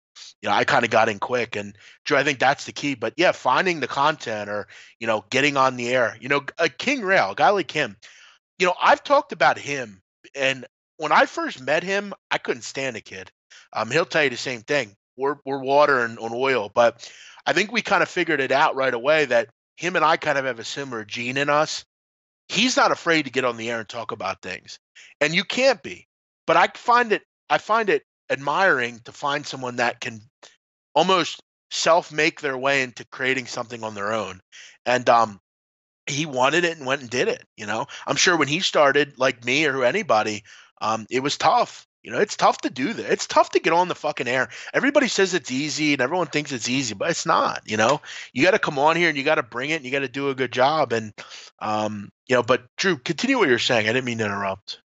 [SPEAKER 1] I kind of got in quick. And Drew, I think that's the key. But yeah, finding the content or, getting on the air. A King Rail, a guy like him, I've talked about him. And when I first met him, I couldn't stand the kid. He'll tell you the same thing. We're water and on oil. But I think we kind of figured it out right away that him and I kind of have a similar gene in us. He's not afraid to get on the air and talk about things. And you can't be. But I find it admiring to find someone that can almost self-make their way into creating something on their own. And he wanted it and went and did it. I'm sure when he started, like me or anybody, it was tough. It's tough to do that. It's tough to get on the fucking air. Everybody says it's easy and everyone thinks it's easy, but it's not. You got to come on here and you got to bring it and you got to do a good job. And, but Drew, continue what you're saying. I didn't mean to interrupt.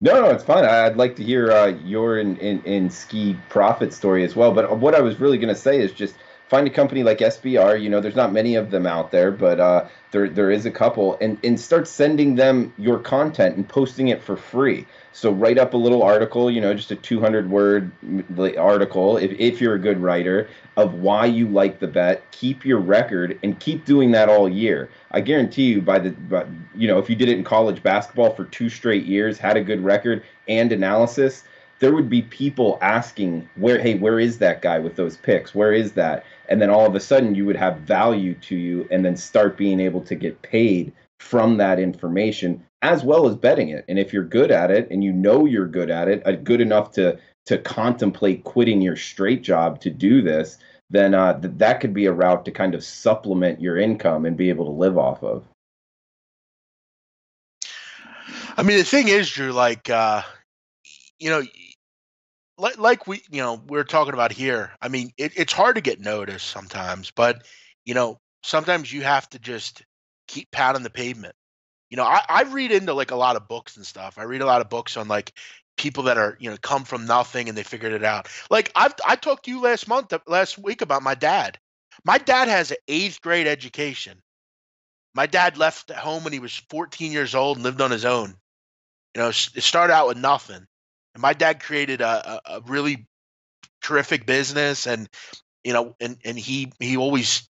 [SPEAKER 2] No, it's fine. I'd like to hear your in ski profit story as well. But what I was really going to say is just find a company like SBR. There's not many of them out there, but there is a couple, and start sending them your content and posting it for free. So write up a little article, just a 200-word article, if you're a good writer, of why you like the bet. Keep your record and keep doing that all year. I guarantee you, if you did it in college basketball for 2 straight years, had a good record and analysis, there would be people asking, where is that guy with those picks? Where is that? And then all of a sudden you would have value to you, and then start being able to get paid from that information, as well as betting it. And if you're good at it, and you're good at it, good enough to contemplate quitting your straight job to do this, then that could be a route to kind of supplement your income and be able to live off of.
[SPEAKER 1] I mean, the thing is, Drew, like we're talking about here. I mean, it's hard to get noticed sometimes, but sometimes you have to just keep pounding the pavement. I read into like a lot of books and stuff. I read a lot of books on like people that are come from nothing and they figured it out. Like I talked to you last week about my dad. My dad has an 8th grade education. My dad left home when he was 14 years old and lived on his own. It started out with nothing. And my dad created a really terrific business, and he always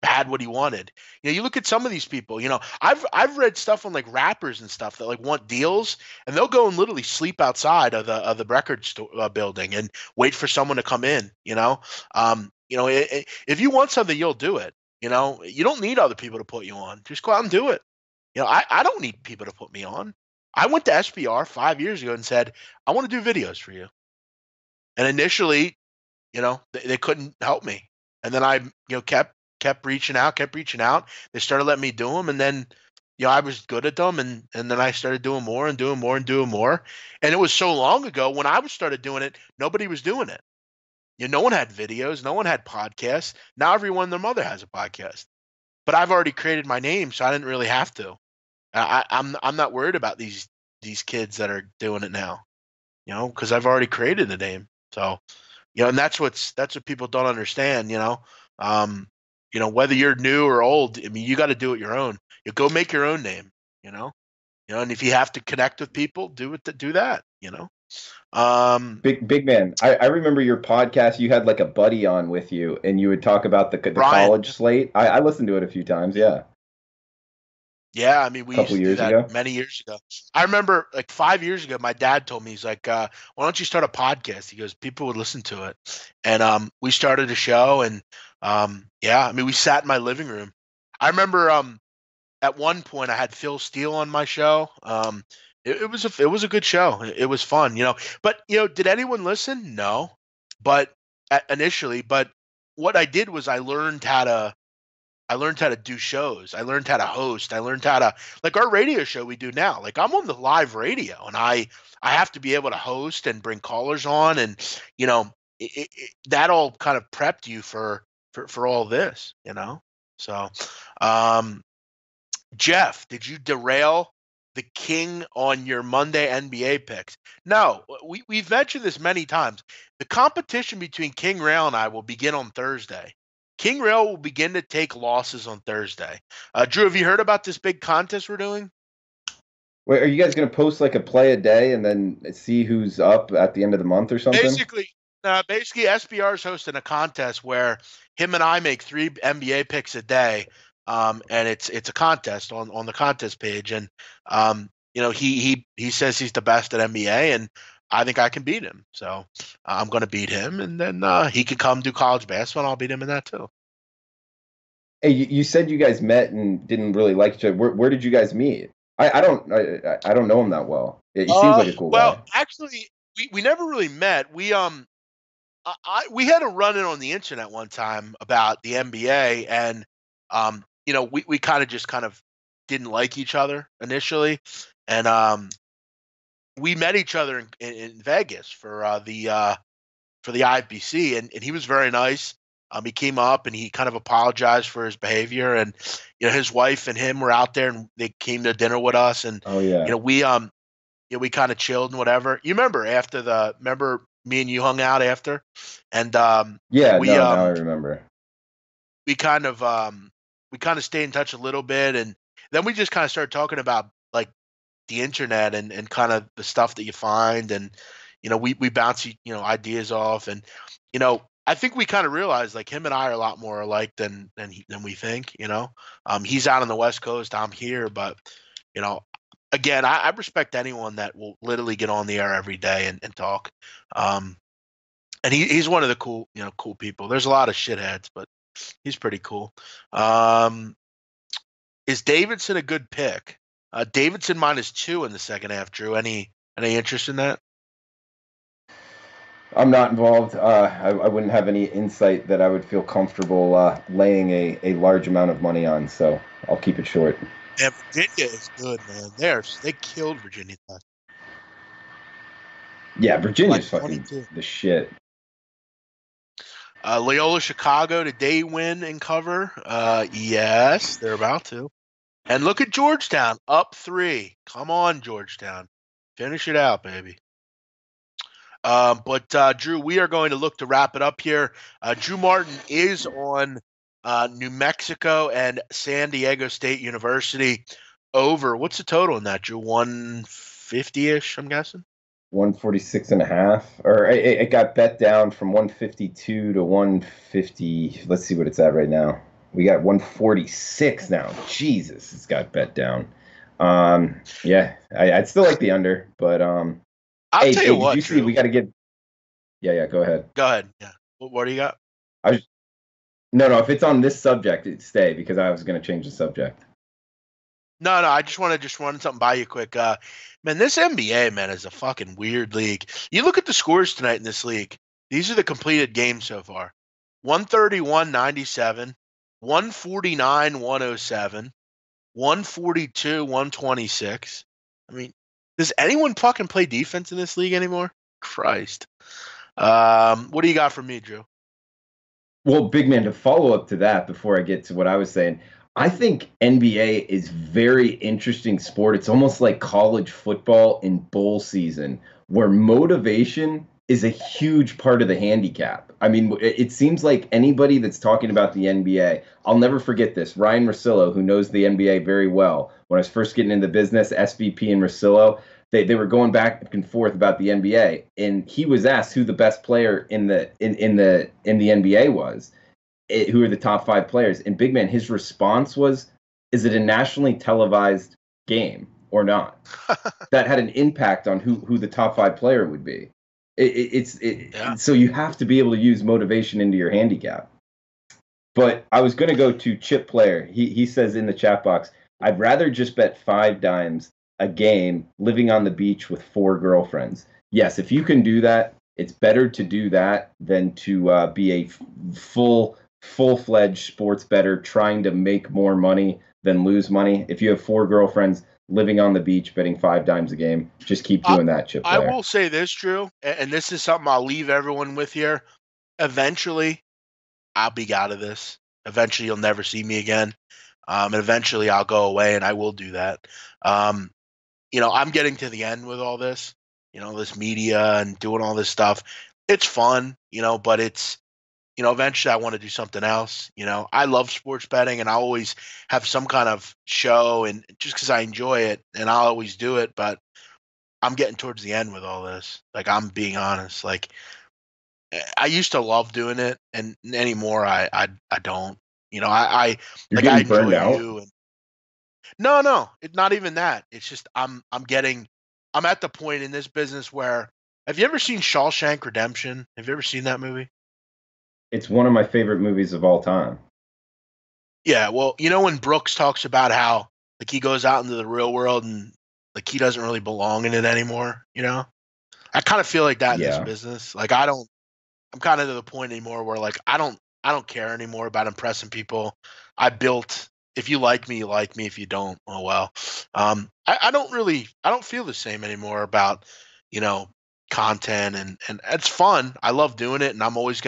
[SPEAKER 1] had what he wanted. You look at some of these people. I've read stuff on like rappers and stuff that like want deals, and they'll go and literally sleep outside of the record store building and wait for someone to come in. If you want something, you'll do it. You don't need other people to put you on. Just go out and do it. I don't need people to put me on. I went to SBR 5 years ago and said, I want to do videos for you. And initially, they couldn't help me. And then I, kept reaching out. They started letting me do them. And then, I was good at them. And then I started doing more and doing more and doing more. And it was so long ago when I started doing it, nobody was doing it. No one had videos. No one had podcasts. Now everyone and their mother has a podcast. But I've already created my name, so I didn't really have to. I'm not worried about these kids that are doing it now, because I've already created the name. So, and that's what people don't understand. Whether you're new or old, I mean, you got to do it your own. You go make your own name. And if you have to connect with people, do that.
[SPEAKER 2] Big man, I remember your podcast. You had like a buddy on with you, and you would talk about the college slate. I listened to it a few times. Yeah.
[SPEAKER 1] Yeah, I mean, we used to do that many years ago. I remember like 5 years ago, my dad told me, he's like, why don't you start a podcast? He goes, people would listen to it. And we started a show, and I mean, we sat in my living room. I remember at one point I had Phil Steele on my show. It was a good show. It was fun, But, did anyone listen? No. But initially, what I did was I learned how to do shows. I learned how to host. I learned how to, like our radio show we do now. Like I'm on the live radio, and I have to be able to host and bring callers on, and that all kind of prepped you for all this, So, Jeff, did you derail the king on your Monday NBA picks? No, we've mentioned this many times. The competition between King Rail and I will begin on Thursday. King Rail will begin to take losses on Thursday. Drew, have you heard about this big contest we're doing?
[SPEAKER 2] Wait, are you guys going to post like a play a day and then see who's up at the end of the month or something?
[SPEAKER 1] Basically, SBR is hosting a contest where him and I make 3 NBA picks a day, and it's a contest on the contest page, and he says he's the best at NBA, and I think I can beat him. So I'm going to beat him, and then he can come do college basketball, and I'll beat him in that too.
[SPEAKER 2] Hey, you said you guys met and didn't really like each other. Where did you guys meet? I don't know him that well. He seems like a cool guy.
[SPEAKER 1] Well, actually, we never really met. We had a run-in on the internet one time about the NBA, and we kind of didn't like each other initially, and we met each other in Vegas for the IFBC, and he was very nice. He came up and he kind of apologized for his behavior, and his wife and him were out there, and they came to dinner with us, and we kind of chilled and whatever. You remember remember me and you hung out after, and
[SPEAKER 2] now I remember.
[SPEAKER 1] we kind of stay in touch a little bit, and then we just kind of started talking about like the internet and kind of the stuff that you find, and we bounce ideas off, and I think we kind of realized like him and I are a lot more alike than we think. He's out on the West Coast, I'm here, but again, I respect anyone that will literally get on the air every day and talk. And he's one of the cool people. There's a lot of shitheads, but he's pretty cool. Is Davidson a good pick? Davidson -2 in the second half. Drew, any interest in that?
[SPEAKER 2] I'm not involved. I wouldn't have any insight that I would feel comfortable laying a large amount of money on, so I'll keep it short.
[SPEAKER 1] Yeah, Virginia is good, man. They killed Virginia.
[SPEAKER 2] Yeah, Virginia's
[SPEAKER 1] Like
[SPEAKER 2] fucking
[SPEAKER 1] 22.
[SPEAKER 2] the shit.
[SPEAKER 1] Loyola Chicago, did they win and cover? Yes, they're about to. And look at Georgetown, up 3. Come on, Georgetown. Finish it out, baby. But Drew, we are going to look to wrap it up here. Drew Martin is on New Mexico and San Diego State University over. What's the total in that, Drew? 150-ish, I'm guessing?
[SPEAKER 2] 146.5, or it got bet down from 152 to 150. Let's see what it's at right now. We got 146 now. Jesus, it's got bet down. Yeah, I'd still like the under, but
[SPEAKER 1] I'll tell you what,
[SPEAKER 2] did you see? We got to get. Yeah. Go ahead.
[SPEAKER 1] Go ahead. Yeah. What do you got?
[SPEAKER 2] No. If it's on this subject, it'd stay because I was going to change the subject.
[SPEAKER 1] No. I just want to run something by you quick. Man, this NBA, man, is a fucking weird league. You look at the scores tonight in this league. These are the completed games so far. 131-97, 149-107, 142-126. I mean, does anyone fucking play defense in this league anymore? Christ. What do you got for me, Drew?
[SPEAKER 2] Well, big man, to follow up to that before I get to what I was saying, I think NBA is very interesting sport. It's almost like college football in bowl season, where motivation is a huge part of the handicap. I mean, it seems like anybody that's talking about the NBA, I'll never forget this. Ryan Russillo, who knows the NBA very well, when I was first getting into business, SVP and Russillo, they were going back and forth about the NBA, and he was asked who the best player in the NBA was. Who are the top 5 players? And big man, his response was, is it a nationally televised game or not? That had an impact on who the top 5 player would be. So you have to be able to use motivation into your handicap. But I was going to go to Chip Player. He says in the chat box, I'd rather just bet 5 dimes a game living on the beach with 4 girlfriends. Yes, if you can do that, it's better to do that than to be a full-fledged sports bettor trying to make more money than lose money. If you have 4 girlfriends living on the beach betting 5 dimes a game, just keep doing that, Chip Player.
[SPEAKER 1] I will say this, Drew, and this is something I'll leave everyone with here. Eventually, I'll be out of this. Eventually, you'll never see me again. And eventually, I'll go away, and I will do that. I'm getting to the end with all this, this media and doing all this stuff. It's fun, but it's, eventually I want to do something else. I love sports betting, and I always have some kind of show, and just because I enjoy it, and I'll always do it. But I'm getting towards the end with all this. Like, I'm being honest. Like, I used to love doing it, and anymore I don't.
[SPEAKER 2] You're
[SPEAKER 1] I
[SPEAKER 2] getting burned out?
[SPEAKER 1] you. And no, it's not even that. It's just I'm at the point in this business where, have you ever seen Shawshank Redemption? Have you ever seen that movie?
[SPEAKER 2] It's one of my favorite movies of all time.
[SPEAKER 1] Yeah, well, when Brooks talks about how like he goes out into the real world and like he doesn't really belong in it anymore, I kind of feel like that in this business. Like I'm kind of to the point anymore where like I don't care anymore about impressing people. If you like me, you like me. If you don't, oh well. I don't feel the same anymore about, content and it's fun. I love doing it, and I'm always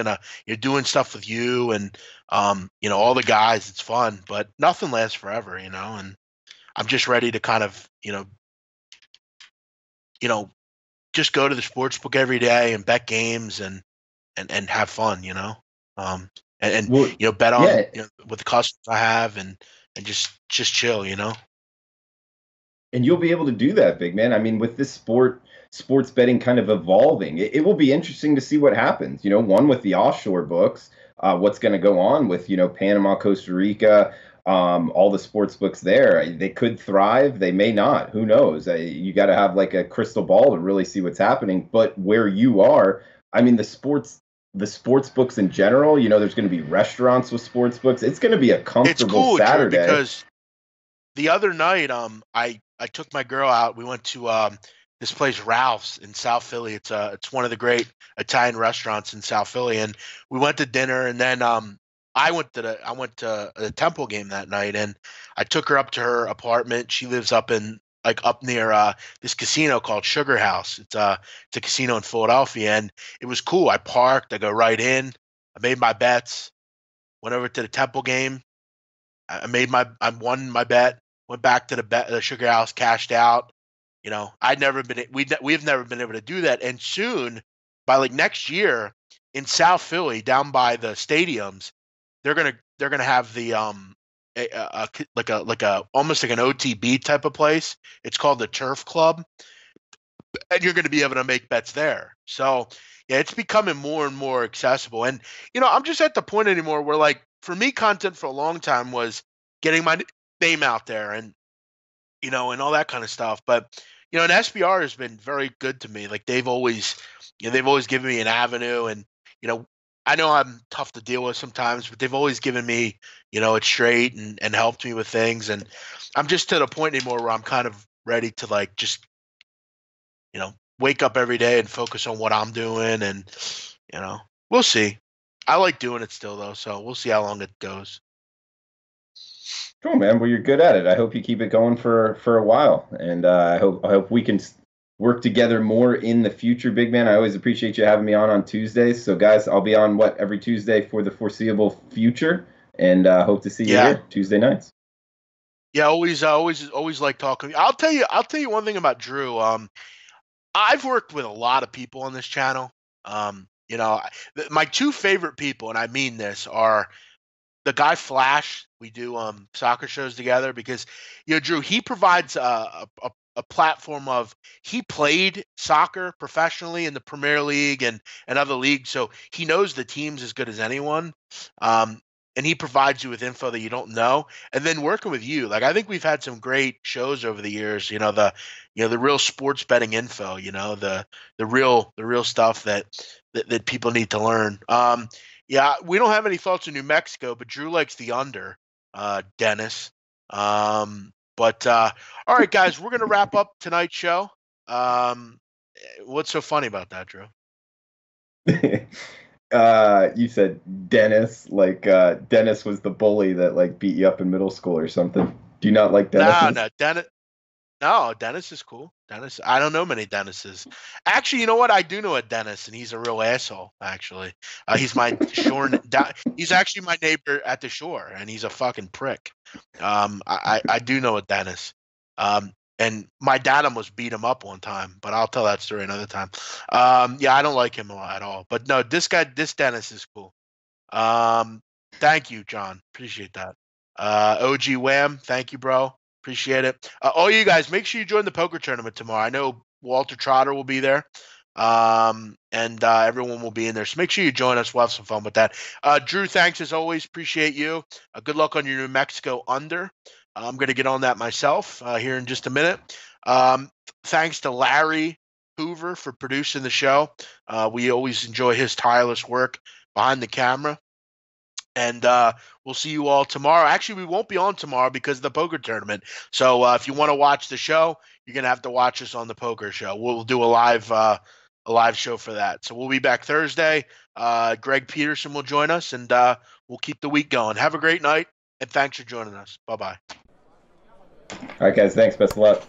[SPEAKER 1] you're doing stuff with you and all the guys. It's fun, but nothing lasts forever, and I'm just ready to kind of just go to the sports book every day and bet games and have fun, and
[SPEAKER 2] Well,
[SPEAKER 1] bet on
[SPEAKER 2] yeah,
[SPEAKER 1] with the customers I have and just chill.
[SPEAKER 2] and you'll be able to do that, big man. I mean, with this sports betting kind of evolving, it will be interesting to see what happens. One with the offshore books, what's going to go on with Panama, Costa Rica, all the sports books there. They could thrive, they may not. Who knows? You got to have like a crystal ball to really see what's happening. But where you are, I mean, the sports books in general. There's going to be restaurants with sports books. It's going to be a
[SPEAKER 1] It's
[SPEAKER 2] comfortable
[SPEAKER 1] cool, Drew,
[SPEAKER 2] Saturday.
[SPEAKER 1] because the other night, I took my girl out. We went to this place Ralph's in South Philly. It's one of the great Italian restaurants in South Philly, and we went to dinner, and then I went to a Temple game that night, and I took her up to her apartment. She lives up near this casino called Sugar House. It's a casino in Philadelphia, and it was cool. I parked. I go right in. I made my bets. Went over to the Temple game. I won my bet. Went back to the Sugar House, cashed out. We've never been able to do that. And soon, by like next year, in South Philly, down by the stadiums, they're gonna have the like a almost like an OTB type of place. It's called the Turf Club, and you're gonna be able to make bets there. So yeah, it's becoming more and more accessible. And I'm just at the point anymore where, like, for me, content for a long time was getting my name out there and all that kind of stuff. But and SBR has been very good to me. Like, they've always given me an avenue, and you know I know I'm tough to deal with sometimes, but they've always given me it straight and helped me with things. And I'm just to the point anymore where I'm kind of ready to, like, just wake up every day and focus on what I'm doing. And we'll see. I like doing it still, though, so we'll see how long it goes.
[SPEAKER 2] Cool, man. Well, you're good at it. I hope you keep it going for a while, and I hope we can work together more in the future, big man. I always appreciate you having me on Tuesdays. So, guys, I'll be on every Tuesday for the foreseeable future, and hope to see you
[SPEAKER 1] Yeah.
[SPEAKER 2] here Tuesday nights.
[SPEAKER 1] Yeah, always like talking. I'll tell you one thing about Drew. I've worked with a lot of people on this channel. My two favorite people, and I mean this, are the guy Flash. We do soccer shows together because Drew, he provides a platform of, he played soccer professionally in the Premier League and other leagues, so he knows the teams as good as anyone. And he provides you with info that you don't know. And then working with you, like, I think we've had some great shows over the years. The real sports betting info. The real stuff that people need to learn. Yeah, we don't have any thoughts on New Mexico, but Drew likes the under, Dennis. But all right, guys, we're gonna wrap up tonight's show. What's so funny about that, Drew?
[SPEAKER 2] You said Dennis, like Dennis was the bully that like beat you up in middle school or something. Do you not like Dennis?
[SPEAKER 1] No, Dennis. No, Dennis is cool. Dennis, I don't know many Dennises. Actually, you know what? I do know a Dennis, and he's a real asshole. Actually, he's my shore. He's actually my neighbor at the shore, and he's a fucking prick. I do know a Dennis. And my dad almost beat him up one time, but I'll tell that story another time. Yeah, I don't like him a lot at all. But no, this Dennis is cool. Thank you, John. Appreciate that. OG Wham, thank you, bro. Appreciate it. All you guys, make sure you join the poker tournament tomorrow. I know Walter Trotter will be there, and everyone will be in there. So make sure you join us. We'll have some fun with that. Drew, thanks as always. Appreciate you. Good luck on your New Mexico under. I'm going to get on that myself here in just a minute. Thanks to Larry Hoover for producing the show. We always enjoy his tireless work behind the camera. And we'll see you all tomorrow. Actually, we won't be on tomorrow because of the poker tournament. So if you want to watch the show, you're going to have to watch us on the poker show. We'll do a live show for that. So we'll be back Thursday. Greg Peterson will join us, and we'll keep the week going. Have a great night, and thanks for joining us. Bye-bye.
[SPEAKER 2] All right, guys. Thanks. Best of luck.